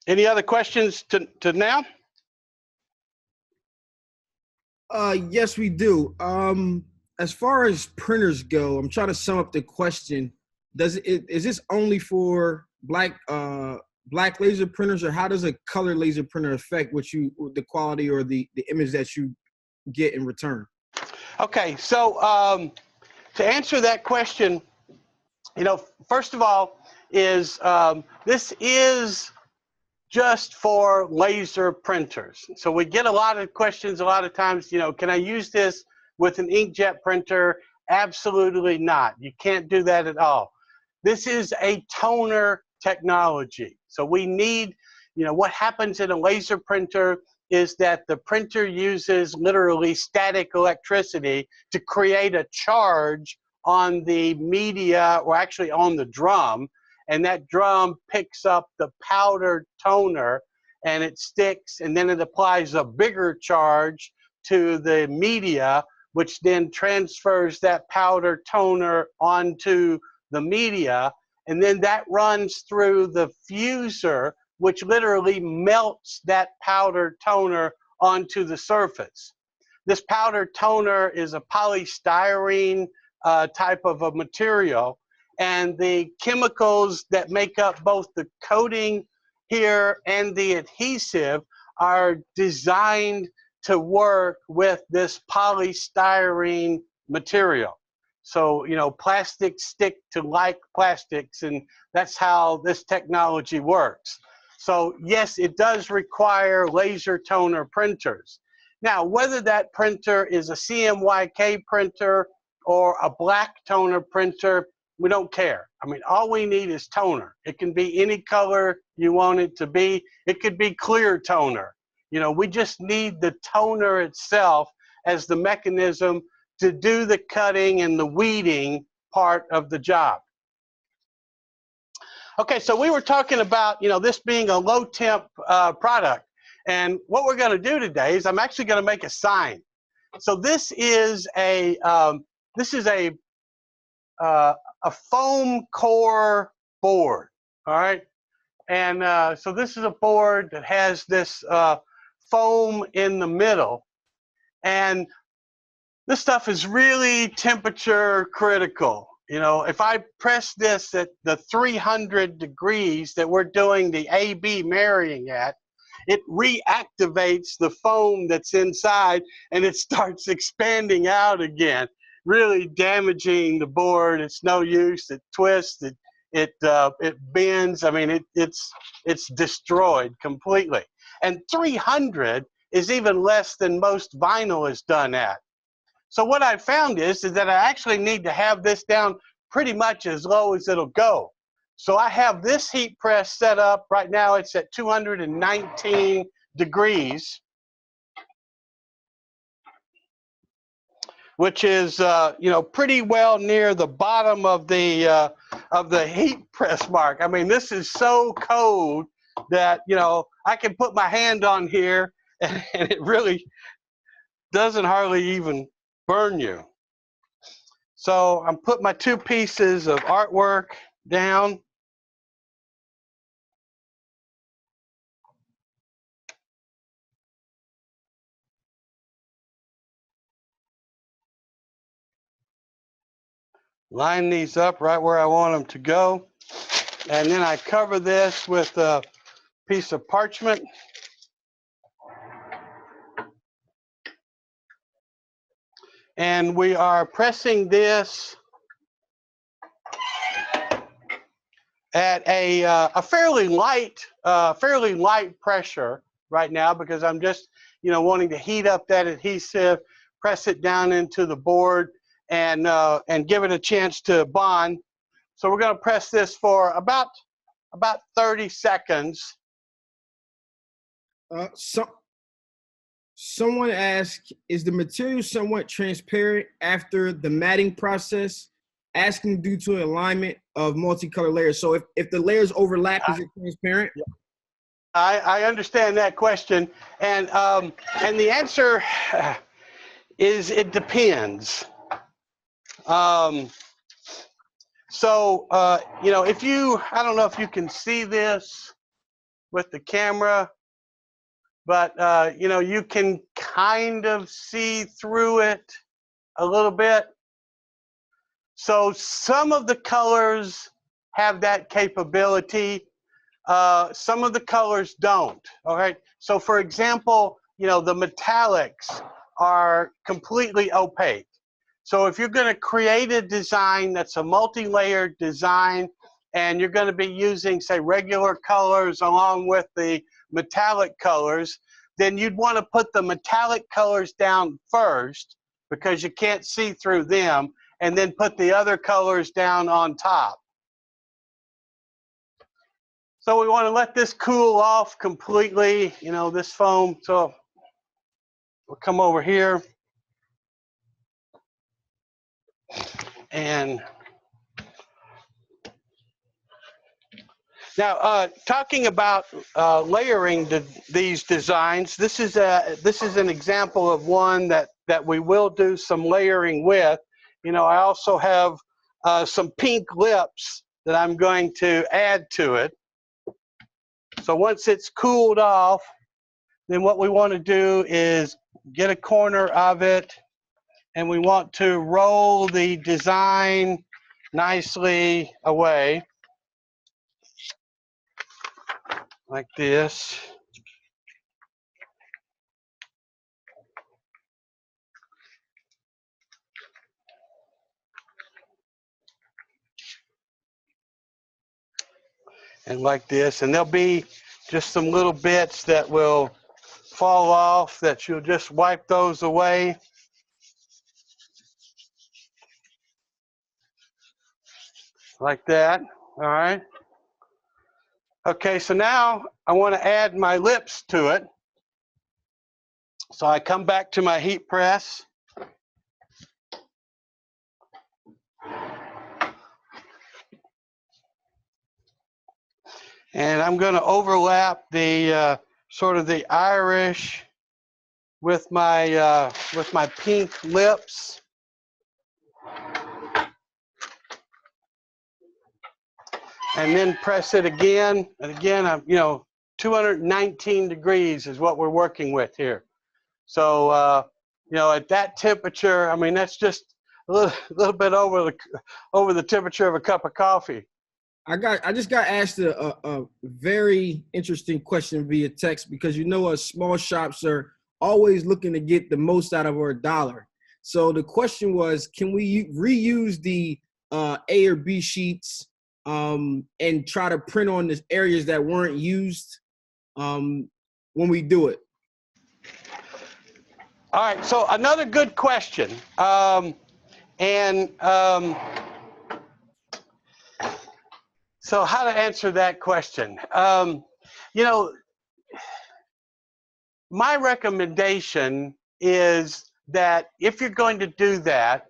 Any other questions to now? Yes, we do. As far as printers go, I'm trying to sum up the question. Is this only for black laser printers, or how does a color laser printer affect the quality or the image that you get in return? Okay, so to answer that question, first of all, this is just for laser printers. So we get a lot of questions a lot of times, can I use this with an inkjet printer? Absolutely not. You can't do that at all. This is a toner technology. So we need, what happens in a laser printer is that the printer uses literally static electricity to create a charge on the media, or actually on the drum, and that drum picks up the powdered toner and it sticks, and then it applies a bigger charge to the media, which then transfers that powdered toner onto the media, and then that runs through the fuser, which literally melts that powdered toner onto the surface. This powdered toner is a polystyrene type of a material, and the chemicals that make up both the coating here and the adhesive are designed to work with this polystyrene material. So, you know, plastics stick to like plastics, and that's how this technology works. So yes, it does require laser toner printers. Now, whether that printer is a CMYK printer or a black toner printer, we don't care. I mean, all we need is toner. It can be any color you want it to be. It could be clear toner. You know, we just need the toner itself as the mechanism to do the cutting and the weeding part of the job. Okay, so we were talking about, you know, this being a low temp product. And what we're going to do today is I'm actually going to make a sign. So this is a foam core board, all right? And so this is a board that has this foam in the middle. And this stuff is really temperature critical. You know, if I press this at the 300 degrees that we're doing the AB marrying at, it reactivates the foam that's inside and it starts expanding out again, really damaging the board. It's no use. It twists. It bends. I mean, it's destroyed completely. And 300 is even less than most vinyl is done at. So what I found is that I actually need to have this down pretty much as low as it'll go. So I have this heat press set up. Right now it's at 219 degrees, which is you know, pretty well near the bottom of the heat press mark. I mean, this is so cold that, you know, I can put my hand on here and it really doesn't hardly even burn you. So I'm putting my two pieces of artwork down. Line these up right where I want them to go. And then I cover this with a piece of parchment. And we are pressing this at a fairly light pressure right now, because I'm just, you know, wanting to heat up that adhesive, press it down into the board, and give it a chance to bond. So we're going to press this for about 30 seconds. Someone asked, is the material somewhat transparent after the matting process? Asking due to alignment of multicolored layers. So if the layers overlap, is it transparent? I understand that question, and the answer is it depends. So you know, if you, I don't know if you can see this with the camera, but you know, you can kind of see through it a little bit. So some of the colors have that capability. Some of the colors don't. All right. So for example, you know, the metallics are completely opaque. So if you're going to create a design that's a multi-layered design, and you're going to be using, say, regular colors along with the metallic colors, then you'd want to put the metallic colors down first because you can't see through them, and then put the other colors down on top. So we want to let this cool off completely, you know, this foam. So we'll come over here and now talking about layering these designs, this is an example of one that we will do some layering with. You know, I also have some pink lips that I'm going to add to it. So once it's cooled off, then what we want to do is get a corner of it, and we want to roll the design nicely away like this. And like this, and there'll be just some little bits that will fall off that you'll just wipe those away. Like that, all right. Okay, so now I want to add my lips to it. So I come back to my heat press. And I'm going to overlap the sort of the Irish with my pink lips. And then press it again. And again, I'm 219 degrees is what we're working with here. So at that temperature, I mean that's just a little bit over the temperature of a cup of coffee. I just got asked a very interesting question via text, because small shops are always looking to get the most out of our dollar. So the question was, can we reuse the A or B sheets and try to print on the areas that weren't used when we do it? All right, so another good question. So how to answer that question? My recommendation is that if you're going to do that,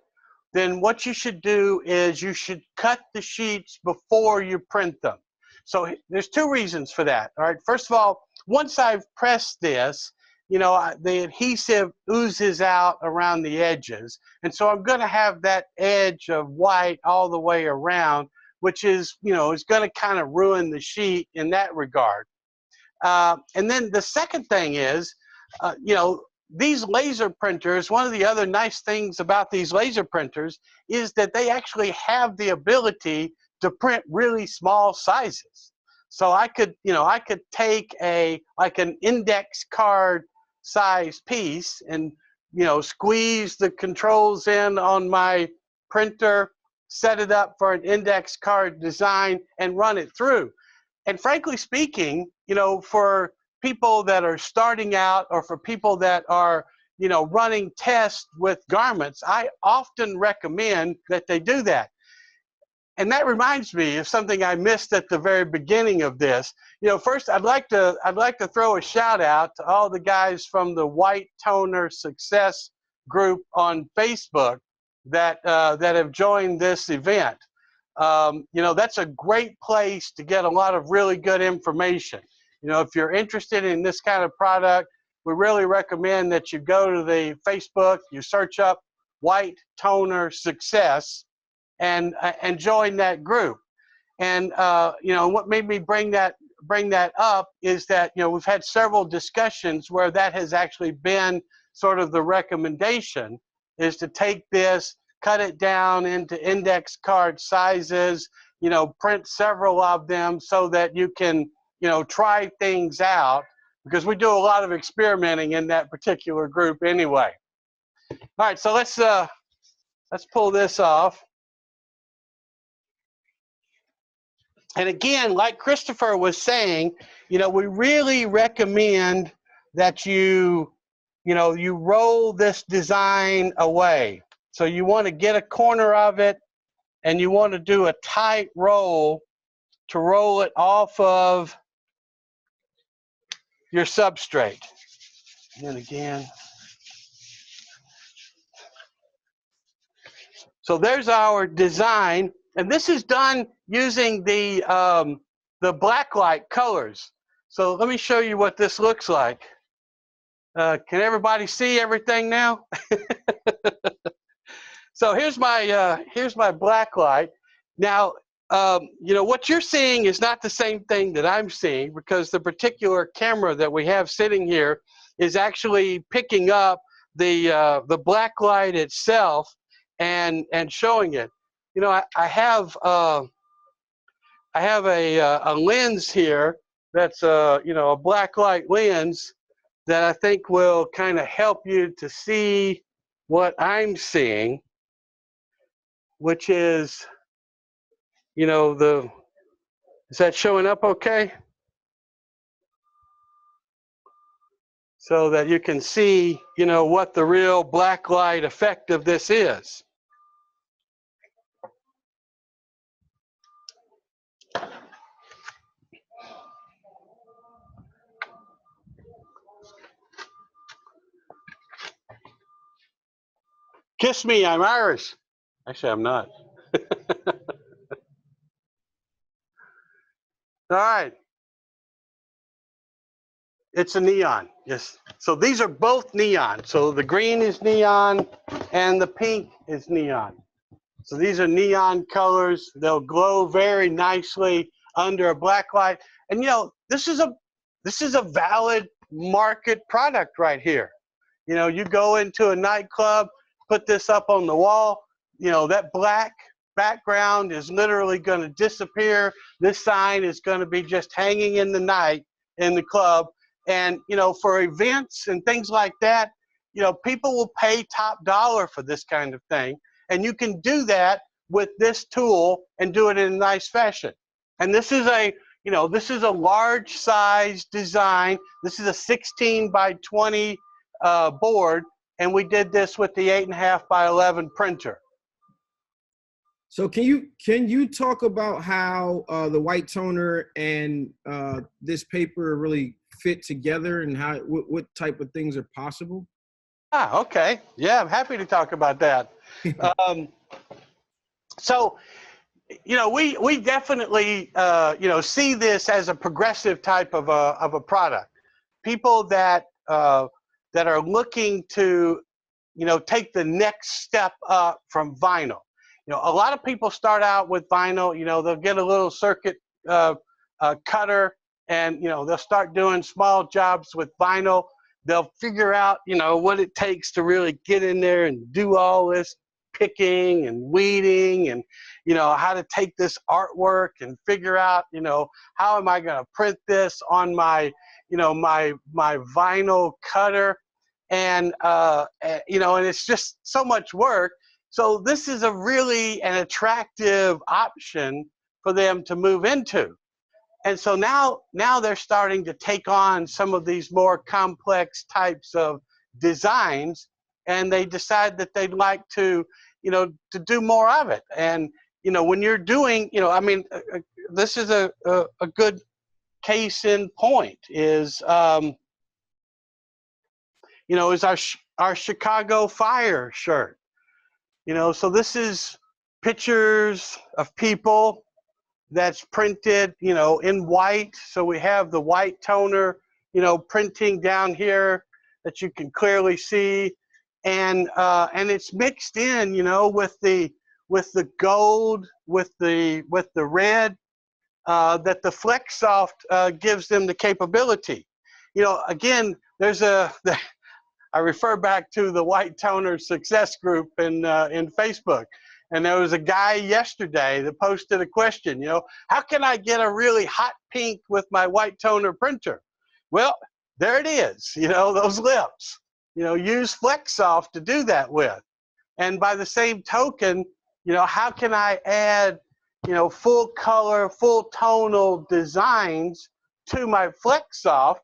then what you should do is you should cut the sheets before you print them. So there's two reasons for that. All right, first of all, once I've pressed this, the adhesive oozes out around the edges. And so I'm going to have that edge of white all the way around, which is, is going to kind of ruin the sheet in that regard. And then the second thing is, these laser printers, one of the other nice things about these laser printers is that they actually have the ability to print really small sizes. So I could take like an index card size piece and, squeeze the controls in on my printer, set it up for an index card design and run it through. And frankly speaking, for people that are starting out or for people that are, running tests with garments, I often recommend that they do that. And that reminds me of something I missed at the very beginning of this. First I'd like to throw a shout out to all the guys from the White Toner Success group on Facebook that have joined this event. That's a great place to get a lot of really good information. If you're interested in this kind of product, we really recommend that you go to the Facebook, you search up White Toner Success, and join that group. And what made me bring that up is that we've had several discussions where that has actually been sort of the recommendation, is to take this, cut it down into index card sizes, print several of them so that you can try things out, because we do a lot of experimenting in that particular group anyway. All right, so let's pull this off. And again, like Christopher was saying, we really recommend that you roll this design away. So you want to get a corner of it, and you want to do a tight roll to roll it off of your substrate. And then again. So there's our design, and this is done using the blacklight colors. So let me show you what this looks like. Can everybody see everything now? So here's my blacklight. Now, what you're seeing is not the same thing that I'm seeing, because the particular camera that we have sitting here is actually picking up the blacklight itself and showing it. you know, I have a lens here that's you know, a black light lens that I think will kind of help you to see what I'm seeing, which is, you know, is that showing up okay? So that you can see, you know, what the real black light effect of this is. Kiss me, I'm Irish. Actually, I'm not. All right. It's a neon, yes. So these are both neon. So the green is neon and the pink is neon. So these are neon colors. They'll glow very nicely under a black light. And you know, this is a valid market product right here. You know, you go into a nightclub, put this up on the wall, you know, that black background is literally going to disappear. This sign is going to be just hanging in the night in the club. And, you know, for events and things like that, you know, people will pay top dollar for this kind of thing. And you can do that with this tool and do it in a nice fashion. And this is a, you know, this is a large size design. This is a 16 by 20 board. And we did this with the 8.5 by 11 printer. So can you talk about how the white toner and this paper really fit together, and how what type of things are possible? Ah, okay. Yeah, I'm happy to talk about that. So, you know, we definitely you know, see this as a progressive type of a product. People that that are looking to, you know, take the next step up from vinyl. You know, a lot of people start out with vinyl. You know, they'll get a little circuit cutter, and you know, they'll start doing small jobs with vinyl. They'll figure out, you know, what it takes to really get in there and do all this picking and weeding, and you know, how to take this artwork and figure out, you know, how am I going to print this on my, you know, my vinyl cutter, and you know, and it's just so much work. So this is a really an attractive option for them to move into. And so now they're starting to take on some of these more complex types of designs, and they decide that they'd like to, you know, to do more of it. And, you know, when you're doing, you know, I mean, this is a good case in point is, you know, is our Chicago Fire shirt. You know, so this is pictures of people that's printed, you know, in white. So we have the white toner, you know, printing down here that you can clearly see, and it's mixed in, you know, with the gold, with the red, that the FlexSoft gives them the capability. You know, again, there's I refer back to the White Toner Success Group in Facebook. And there was a guy yesterday that posted a question, you know, how can I get a really hot pink with my white toner printer? Well, there it is, you know, those lips. You know, use FlexSoft to do that with. And by the same token, you know, how can I add, you know, full color, full tonal designs to my FlexSoft?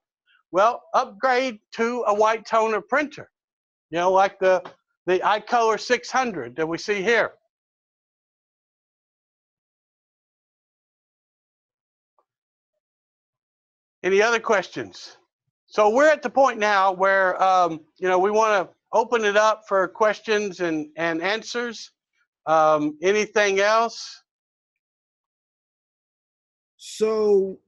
Well, upgrade to a white toner printer, you know, like the iColor 600 that we see here. Any other questions? So we're at the point now where, you know, we want to open it up for questions and answers. Anything else? So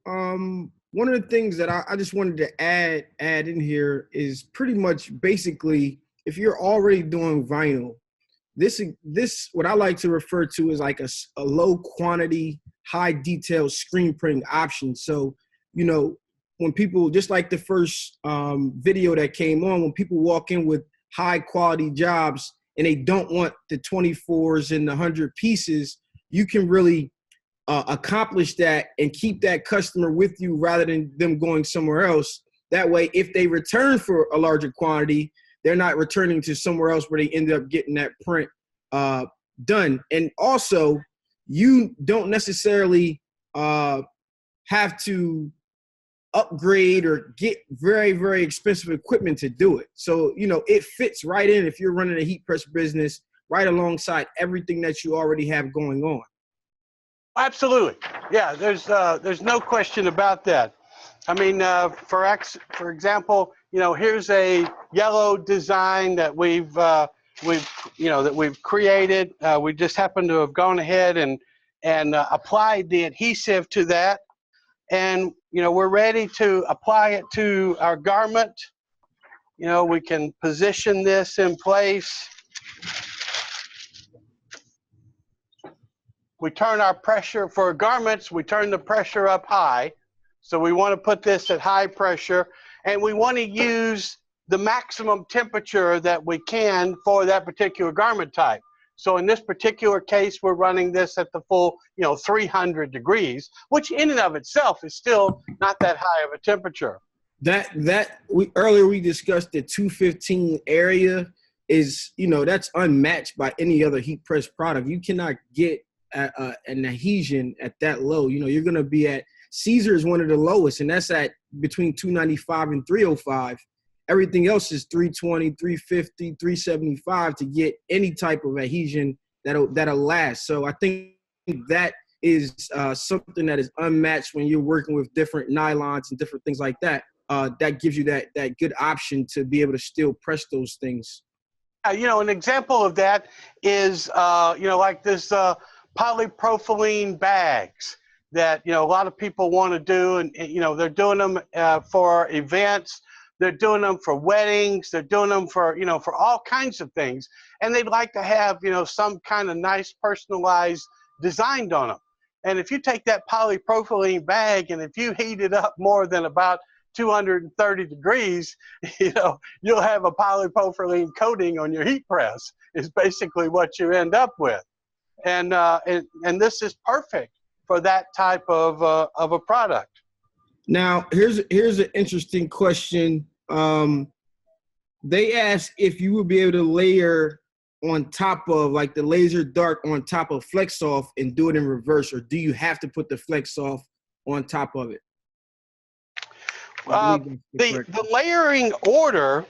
one of the things that I just wanted to add in here is pretty much basically, if you're already doing vinyl, this what I like to refer to is like a low quantity, high detail screen printing option. So, you know, when people, just like the first video that came on, when people walk in with high quality jobs, and they don't want the 24s and the 100 pieces, you can really accomplish that and keep that customer with you rather than them going somewhere else. That way, if they return for a larger quantity, they're not returning to somewhere else where they end up getting that print done. And also, you don't necessarily have to upgrade or get very, very expensive equipment to do it. So, you know, it fits right in if you're running a heat press business right alongside everything that you already have going on. Absolutely. Yeah, there's no question about that. I mean, for example, you know, here's a yellow design that we've created. We just happen to have gone ahead and applied the adhesive to that, and you know, we're ready to apply it to our garment. You know, we can position this in place. We turn our pressure for garments, we turn the pressure up high. So we want to put this at high pressure, and we want to use the maximum temperature that we can for that particular garment type. So in this particular case, we're running this at the full, you know, 300 degrees, which in and of itself is still not that high of a temperature. Earlier we discussed the 215 area is, you know, that's unmatched by any other heat press product. You cannot get an adhesion at that low. You know, you're going to be at, Caesar is one of the lowest, and that's at between 295 and 305. Everything else is 320, 350, 375 to get any type of adhesion that'll last. So I think that is something that is unmatched when you're working with different nylons and different things like that. That gives you that good option to be able to still press those things. You know, an example of that is, you know, like this polypropylene bags that, you know, a lot of people want to do, and you know, they're doing them for events, they're doing them for weddings, they're doing them for, you know, for all kinds of things, and they'd like to have, you know, some kind of nice personalized design on them. And if you take that polypropylene bag and if you heat it up more than about 230 degrees, you know, you'll have a polypropylene coating on your heat press, is basically what you end up with. And this is perfect for that type of a product. Now, here's an interesting question. They asked if you would be able to layer on top of, like, the laser dark on top of flex off and do it in reverse, or do you have to put the flex off on top of it? The layering order,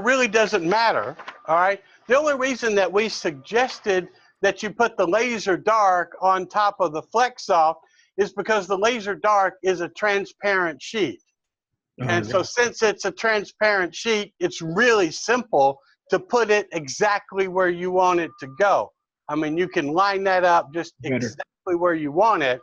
really doesn't matter. All right. The only reason that we suggested that you put the laser dark on top of the flex off is because the laser dark is a transparent sheet. And so since it's a transparent sheet, it's really simple to put it exactly where you want it to go. I mean, you can line that up just exactly where you want it.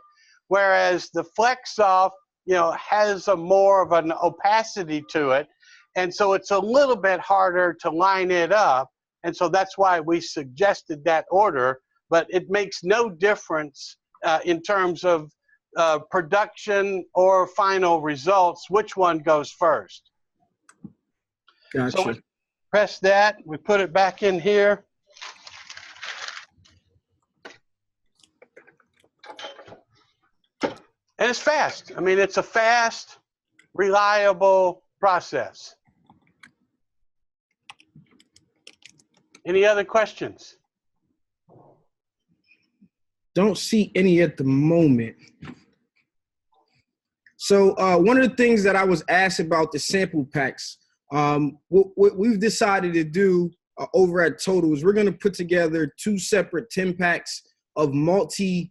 Whereas the flex off, you know, has a more of an opacity to it. And so it's a little bit harder to line it up. And so that's why we suggested that order, but it makes no difference in terms of production or final results, which one goes first. Gotcha. So we press that, we put it back in here. And it's fast. I mean, it's a fast, reliable process. Any other questions? Don't see any at the moment. So one of the things that I was asked about the sample packs, what we've decided to do over at Total is we're going to put together 2 separate 10 packs of multi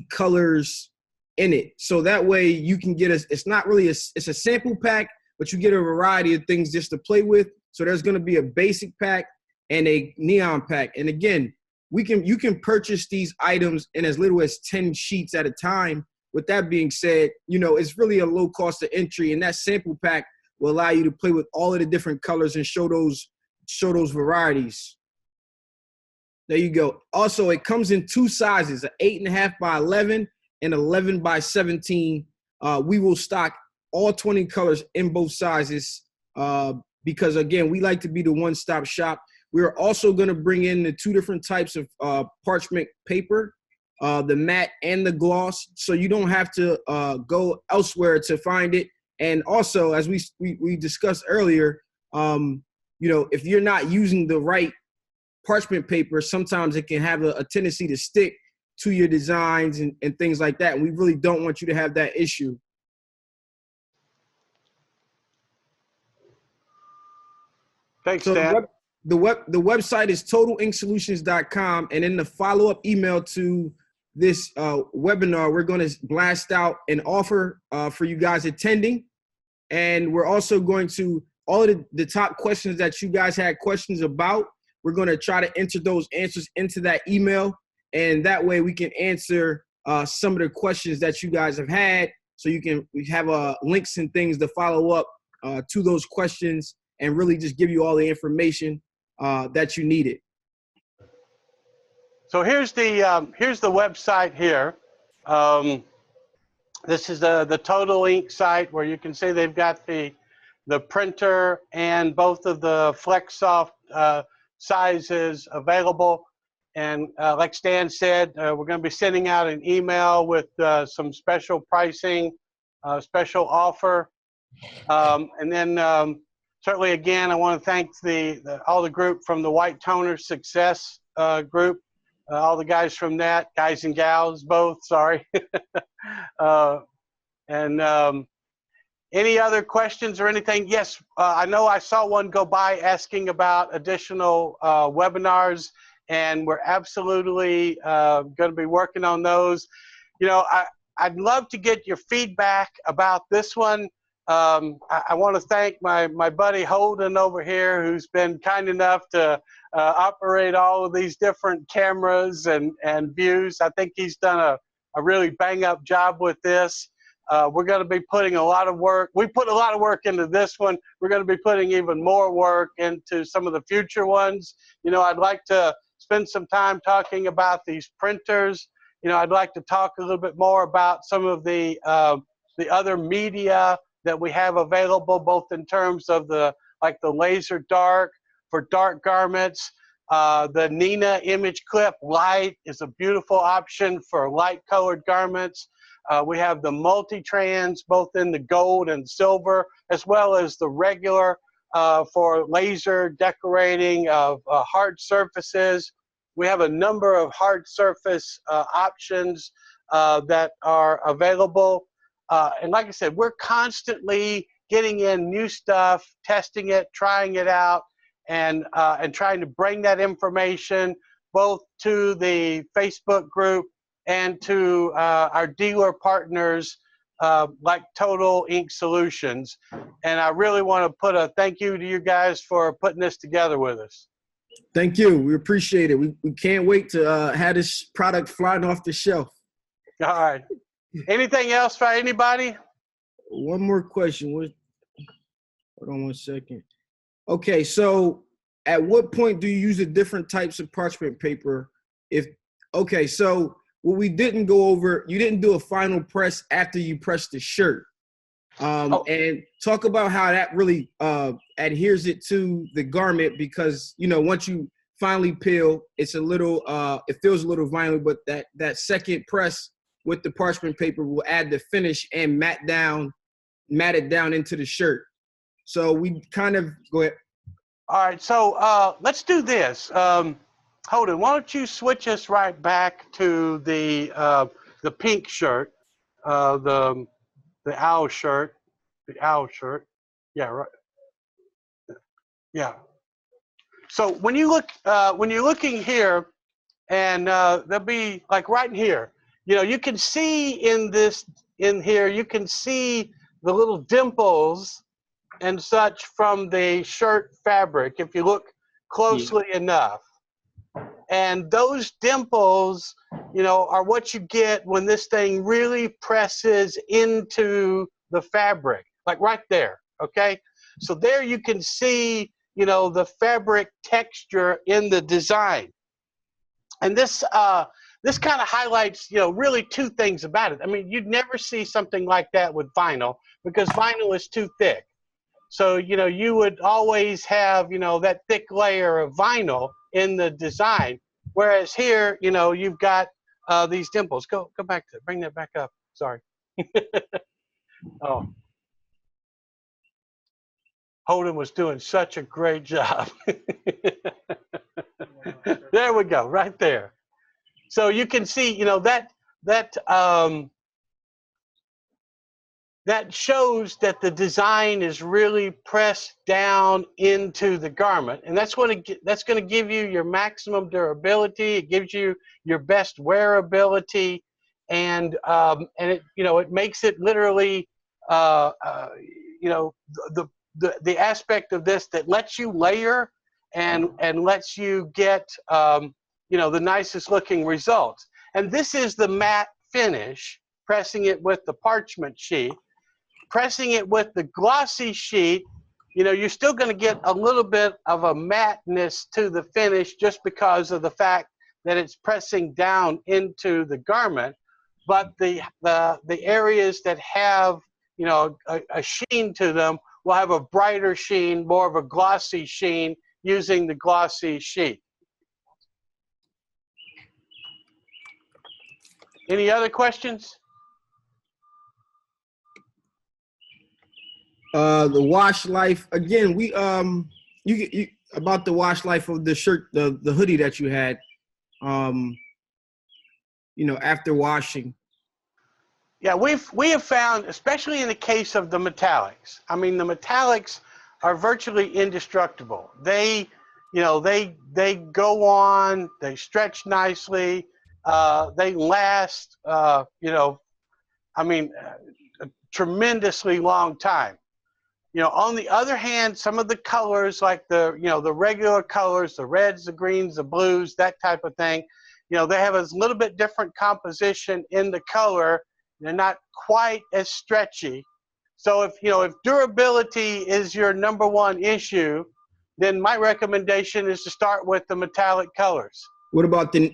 colors in it. So that way you can get it's not really it's a sample pack, but you get a variety of things just to play with. So there's going to be a basic pack and a neon pack. And again, you can purchase these items in as little as 10 sheets at a time. With that being said, you know, it's really a low cost of entry, and that sample pack will allow you to play with all of the different colors and show those varieties. There you go. Also, it comes in 2 sizes, an 8.5 by 11 and 11 by 17. We will stock all 20 colors in both sizes. because again, we like to be the one-stop shop. We're also going to bring in the 2 different types of parchment paper, the matte and the gloss, so you don't have to go elsewhere to find it. And also, as we discussed earlier, you know, if you're not using the right parchment paper, sometimes it can have a tendency to stick to your designs and things like that. And we really don't want you to have that issue. Thanks, So Dan. the website is totalinksolutions.com, and in the follow-up email to this webinar, we're going to blast out an offer for you guys attending. And we're also going to, all of the top questions that you guys had questions about, we're going to try to enter those answers into that email. And that way we can answer some of the questions that you guys have had. So we have links and things to follow up to those questions and really just give you all the information that you needed. So here's the website here. This is the Total Ink site where you can see they've got the printer and both of the FlexSoft sizes available. And like Stan said, we're going to be sending out an email with some special pricing, special offer. And then certainly, again, I want to thank all the group from the White Toner Success group, all the guys from that, guys and gals both, sorry. Any other questions or anything? Yes, I know I saw one go by asking about additional webinars, and we're absolutely going to be working on those. You know, I'd love to get your feedback about this one. I want to thank my buddy Holden over here, who's been kind enough to operate all of these different cameras and views. I think he's done a really bang-up job with this. We're going to be putting a lot of work. We put a lot of work into this one. We're going to be putting even more work into some of the future ones. You know, I'd like to spend some time talking about these printers. You know, I'd like to talk a little bit more about some of the other media that we have available, both in terms of the laser dark for dark garments. The Neenah image clip light is a beautiful option for light colored garments. We have the multi-trans, both in the gold and silver, as well as the regular for laser decorating of hard surfaces. We have a number of hard surface options that are available. And like I said, we're constantly getting in new stuff, testing it, trying it out, and trying to bring that information both to the Facebook group and to our dealer partners like Total Ink Solutions. And I really want to put a thank you to you guys for putting this together with us. Thank you. We appreciate it. We can't wait to have this product flying off the shelf. All right. Anything else for anybody? One more question. Hold on one second. Okay, so at what point do you use the different types of parchment paper? Okay, so what we didn't go over, you didn't do a final press after you press the shirt. And talk about how that really adheres it to the garment, because, you know, once you finally peel, it's a little, it feels a little vinyl, but that second press with the parchment paper will add the finish and mat it down into the shirt. So we kind of, go ahead. All right, so let's do this. Holden, why don't you switch us right back to the pink shirt, the owl shirt, Yeah, right. Yeah. So when you look, when you're looking here, and there'll be like right in here, you know, you can see in here, you can see the little dimples and such from the shirt fabric, if you look closely enough. And those dimples, you know, are what you get when this thing really presses into the fabric, like right there, okay? So there you can see, you know, the fabric texture in the design. And this kind of highlights, you know, really two things about it. I mean, you'd never see something like that with vinyl because vinyl is too thick. So, you know, you would always have, you know, that thick layer of vinyl in the design. Whereas here, you know, you've got these dimples. Go back to, bring that back up. Sorry. Oh, Holden was doing such a great job. There we go, right there. So you can see, you know, that shows that the design is really pressed down into the garment, and that's going to give you your maximum durability. It gives you your best wearability, and it, you know, it makes it literally you know, the aspect of this that lets you layer and lets you get you know, the nicest looking results. And this is the matte finish, pressing it with the parchment sheet. Pressing it with the glossy sheet, you know, you're still going to get a little bit of a matteness to the finish just because of the fact that it's pressing down into the garment. But the areas that have, you know, a sheen to them will have a brighter sheen, more of a glossy sheen using the glossy sheet. Any other questions? The wash life, again, we you about the wash life of the shirt, the hoodie that you had, you know, after washing. Yeah, we have found, especially in the case of the metallics, I mean, the metallics are virtually indestructible. They, you know, they go on, they stretch nicely, they last, you know, I mean, a tremendously long time. You know, on the other hand, some of the colors, like the, you know, the regular colors, the reds, the greens, the blues, that type of thing, you know, they have a little bit different composition in the color. They're not quite as stretchy. So if, you know, if durability is your #1 issue, then my recommendation is to start with the metallic colors. What about the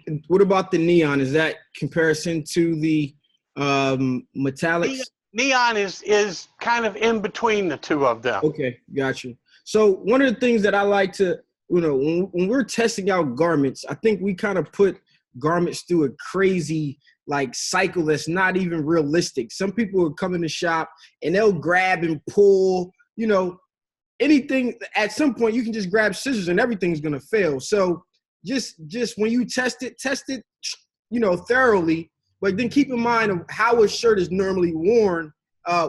neon? Is that comparison to the metallics? Neon is kind of in between the two of them. Okay, got you. So one of the things that I like to, you know, when we're testing out garments, I think we kind of put garments through a crazy like cycle that's not even realistic. Some people will come in the shop and they'll grab and pull, you know, anything. At some point you can just grab scissors and everything's gonna fail. So just when you test it, you know, thoroughly. But then keep in mind of how a shirt is normally worn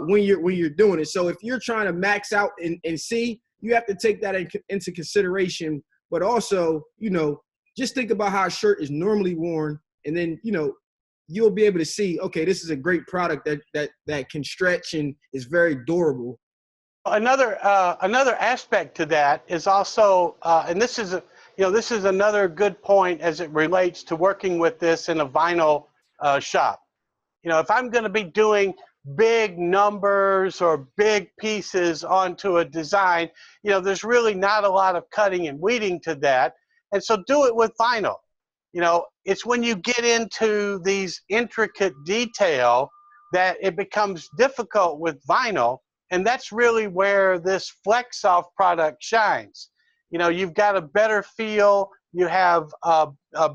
when you're doing it. So if you're trying to max out and see, you have to take that into consideration. But also, you know, just think about how a shirt is normally worn, and then, you know, you'll be able to see, okay, this is a great product that can stretch and is very durable. Another aspect to that is also, and this is this is another good point as it relates to working with this in a vinyl shop. You know, if I'm going to be doing big numbers or big pieces onto a design, you know, there's really not a lot of cutting and weeding to that. And so do it with vinyl. You know, it's when you get into these intricate detail that it becomes difficult with vinyl. And that's really where this Flex-Off product shines. You know, you've got a better feel, you have a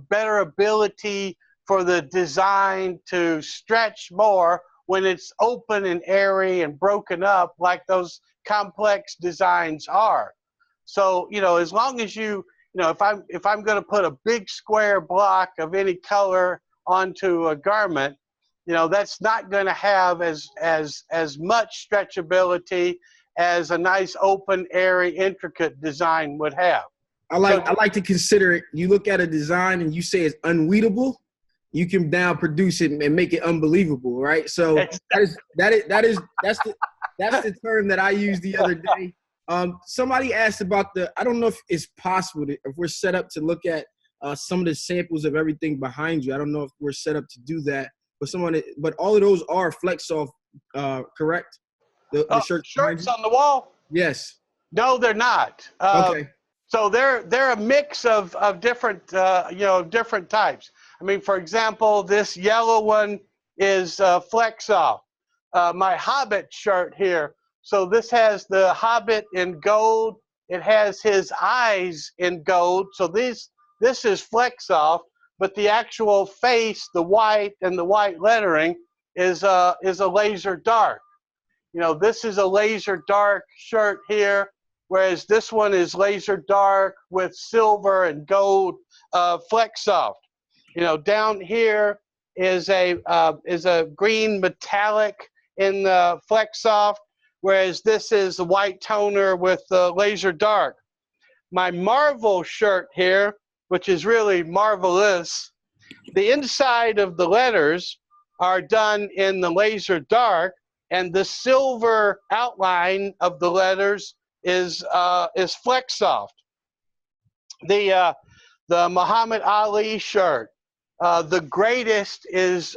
better ability for the design to stretch more when it's open and airy and broken up like those complex designs are. So, you know, as long as you know, if I'm going to put a big square block of any color onto a garment, you know, that's not going to have as much stretchability as a nice open, airy, intricate design would have. I like to consider it. You look at a design and you say it's unweedable, you can now produce it and make it unbelievable, right? So that's the term that I used the other day. Somebody asked about I don't know if it's possible if we're set up to look at some of the samples of everything behind you. I don't know if we're set up to do that, but all of those are Flex-Off, correct? The shirts on the wall? Yes. No, they're not. Okay. So they're a mix of different different types. I mean, for example, this yellow one is Flex-Off. My Hobbit shirt here So this has the Hobbit in gold. It has his eyes in gold. So this is flex off, but the actual face, the white and the white lettering is a laser dark. You know, this is a laser dark shirt here, whereas this one is laser dark with silver and gold flex soft. You know, down here is a green metallic in the flex soft, whereas this is the white toner with the laser dark. My Marvel shirt here, which is really marvelous, the inside of the letters are done in the laser dark, and the silver outline of the letters is flex soft. The Muhammad Ali shirt, the greatest is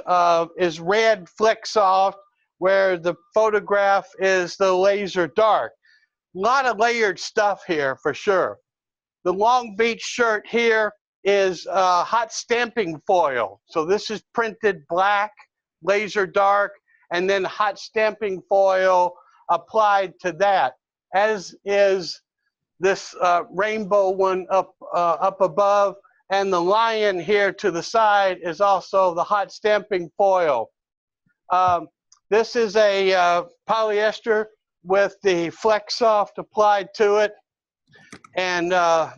red flex soft, where the photograph is the laser dark. A lot of layered stuff here for sure. The Long Beach shirt here is hot stamping foil. So this is printed black, laser dark, and then hot stamping foil applied to that, as is this rainbow one up above, and the lion here to the side is also the hot stamping foil. This is a polyester with the flex soft applied to it, and I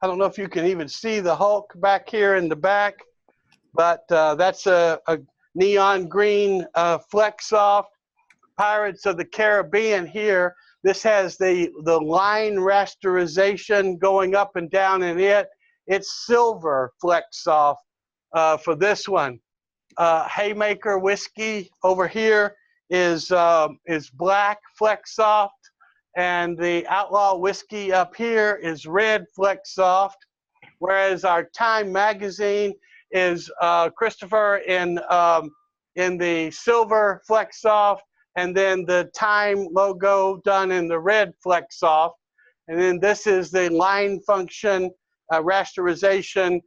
don't know if you can even see the Hulk back here in the back, but that's a neon green flex soft. Pirates of the Caribbean here. This has the line rasterization going up and down in it. It's silver flex soft for this one. Haymaker whiskey over here is black flex soft, and the Outlaw whiskey up here is red flex soft, whereas our Time magazine is Christopher in the silver flex soft, and then the Time logo done in the red flex soft, and then this is the line function rasterization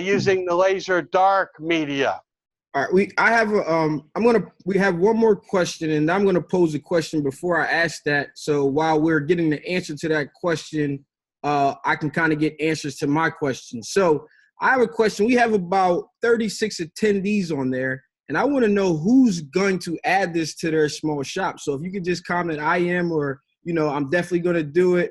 using the laser dark media. All right, we have one more question, and I'm gonna pose a question before I ask that. So while we're getting the answer to that question, I can kind of get answers to my question. So I have a question. We have about 36 attendees on there, and I want to know who's going to add this to their small shop. So if you could just comment, I am, or I'm definitely going to do it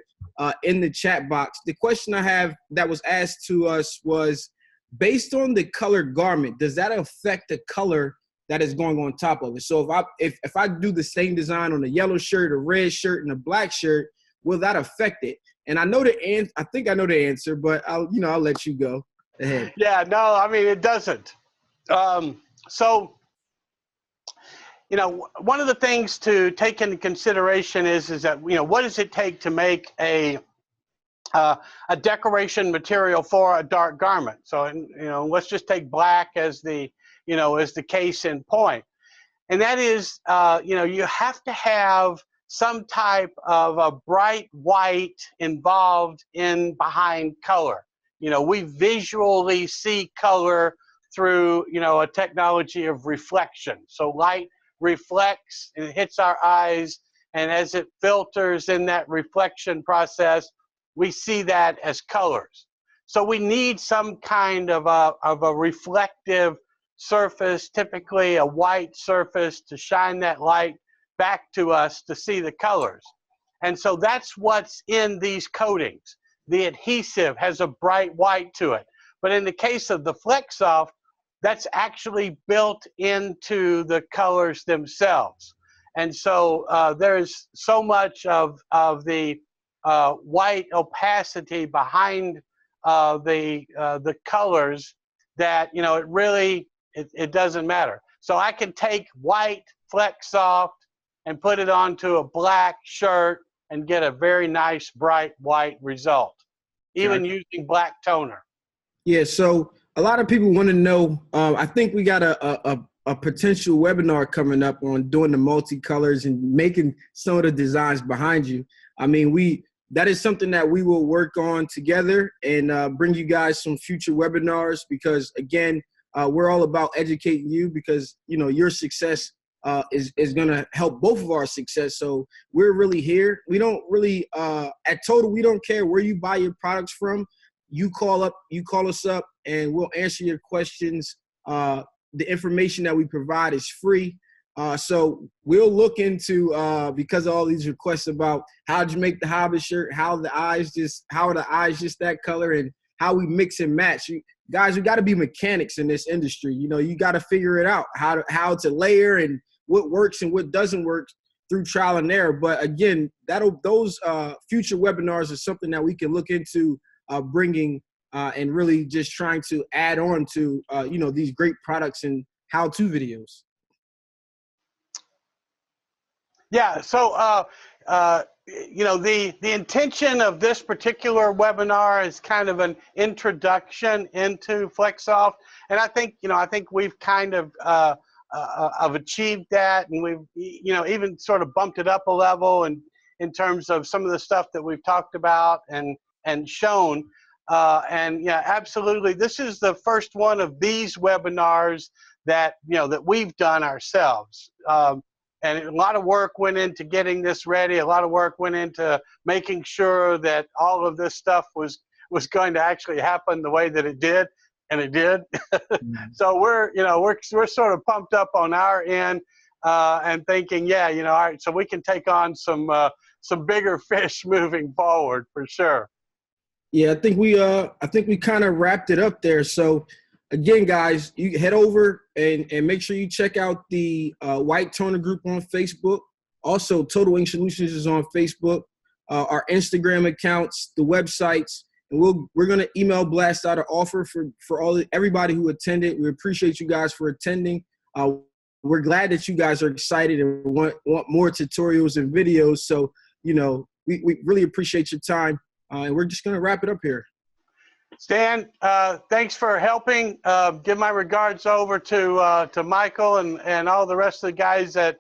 in the chat box. The question I have that was asked to us was, based on the color garment, does that affect the color that is going on top of it? So if I do the same design on a yellow shirt, a red shirt, and a black shirt, will that affect it? And I know I think I know the answer, but I'll let you go ahead. Yeah, no, I mean, it doesn't. So, one of the things to take into consideration is that, what does it take to make a decoration material for a dark garment? So, let's just take black as the case in point. And that is, you have to have some type of a bright white involved in behind color. We visually see color through, a technology of reflection. So light reflects and it hits our eyes, and as it filters in that reflection process, we see that as colors. So we need some kind of a reflective surface, typically a white surface, to shine that light back to us to see the colors. And so that's what's in these coatings. The adhesive has a bright white to it. But in the case of the Flex Soft, that's actually built into the colors themselves. And so there's so much of the white opacity behind the colors that, it doesn't matter. So I can take white Flex Soft and put it onto a black shirt and get a very nice bright white result, even using black toner. Yeah, so a lot of people want to know, I think we got a potential webinar coming up on doing the multicolors and making some of the designs behind you. I mean, that is something that we will work on together and bring you guys some future webinars, because again, we're all about educating you, because your success is going to help both of our success. So we're really here. We don't really at Total, we don't care where you buy your products from. You call us up, and we'll answer your questions. The information that we provide is free. So we'll look into, because of all these requests about how'd you make the Hobbit shirt, how are the eyes just that color, and how we mix and match. Guys, we got to be mechanics in this industry. You know, you got to figure it out, how to layer and what works and what doesn't work through trial and error. But again, those future webinars are something that we can look into bringing and really just trying to add on to, these great products and how-to videos. Yeah, so, the intention of this particular webinar is kind of an introduction into Flexsoft. And I think we've kind of achieved that, and we've, even sort of bumped it up a level in terms of some of the stuff that we've talked about and shown. And yeah, absolutely. This is the first one of these webinars that, that we've done ourselves. And a lot of work went into getting this ready. A lot of work went into making sure that all of this stuff was going to actually happen the way that it did, and it did. So we're sort of pumped up on our end and thinking, yeah, all right, so we can take on some bigger fish moving forward for sure. Yeah, I think we kind of wrapped it up there. So again, guys, you head over and make sure you check out the White Toner group on Facebook. Also, Total Ink Solutions is on Facebook, our Instagram accounts, the websites, and we're gonna email blast out an offer for everybody who attended. We appreciate you guys for attending. We're glad that you guys are excited and want more tutorials and videos. So we really appreciate your time, and we're just gonna wrap it up here. Stan, thanks for helping. Give my regards over to Michael and all the rest of the guys at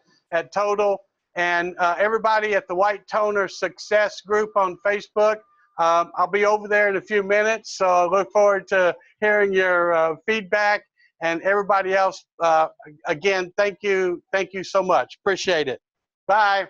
Total, and everybody at the White Toner Success group on Facebook. I'll be over there in a few minutes, so I look forward to hearing your feedback. And everybody else, again, thank you so much. Appreciate it. Bye.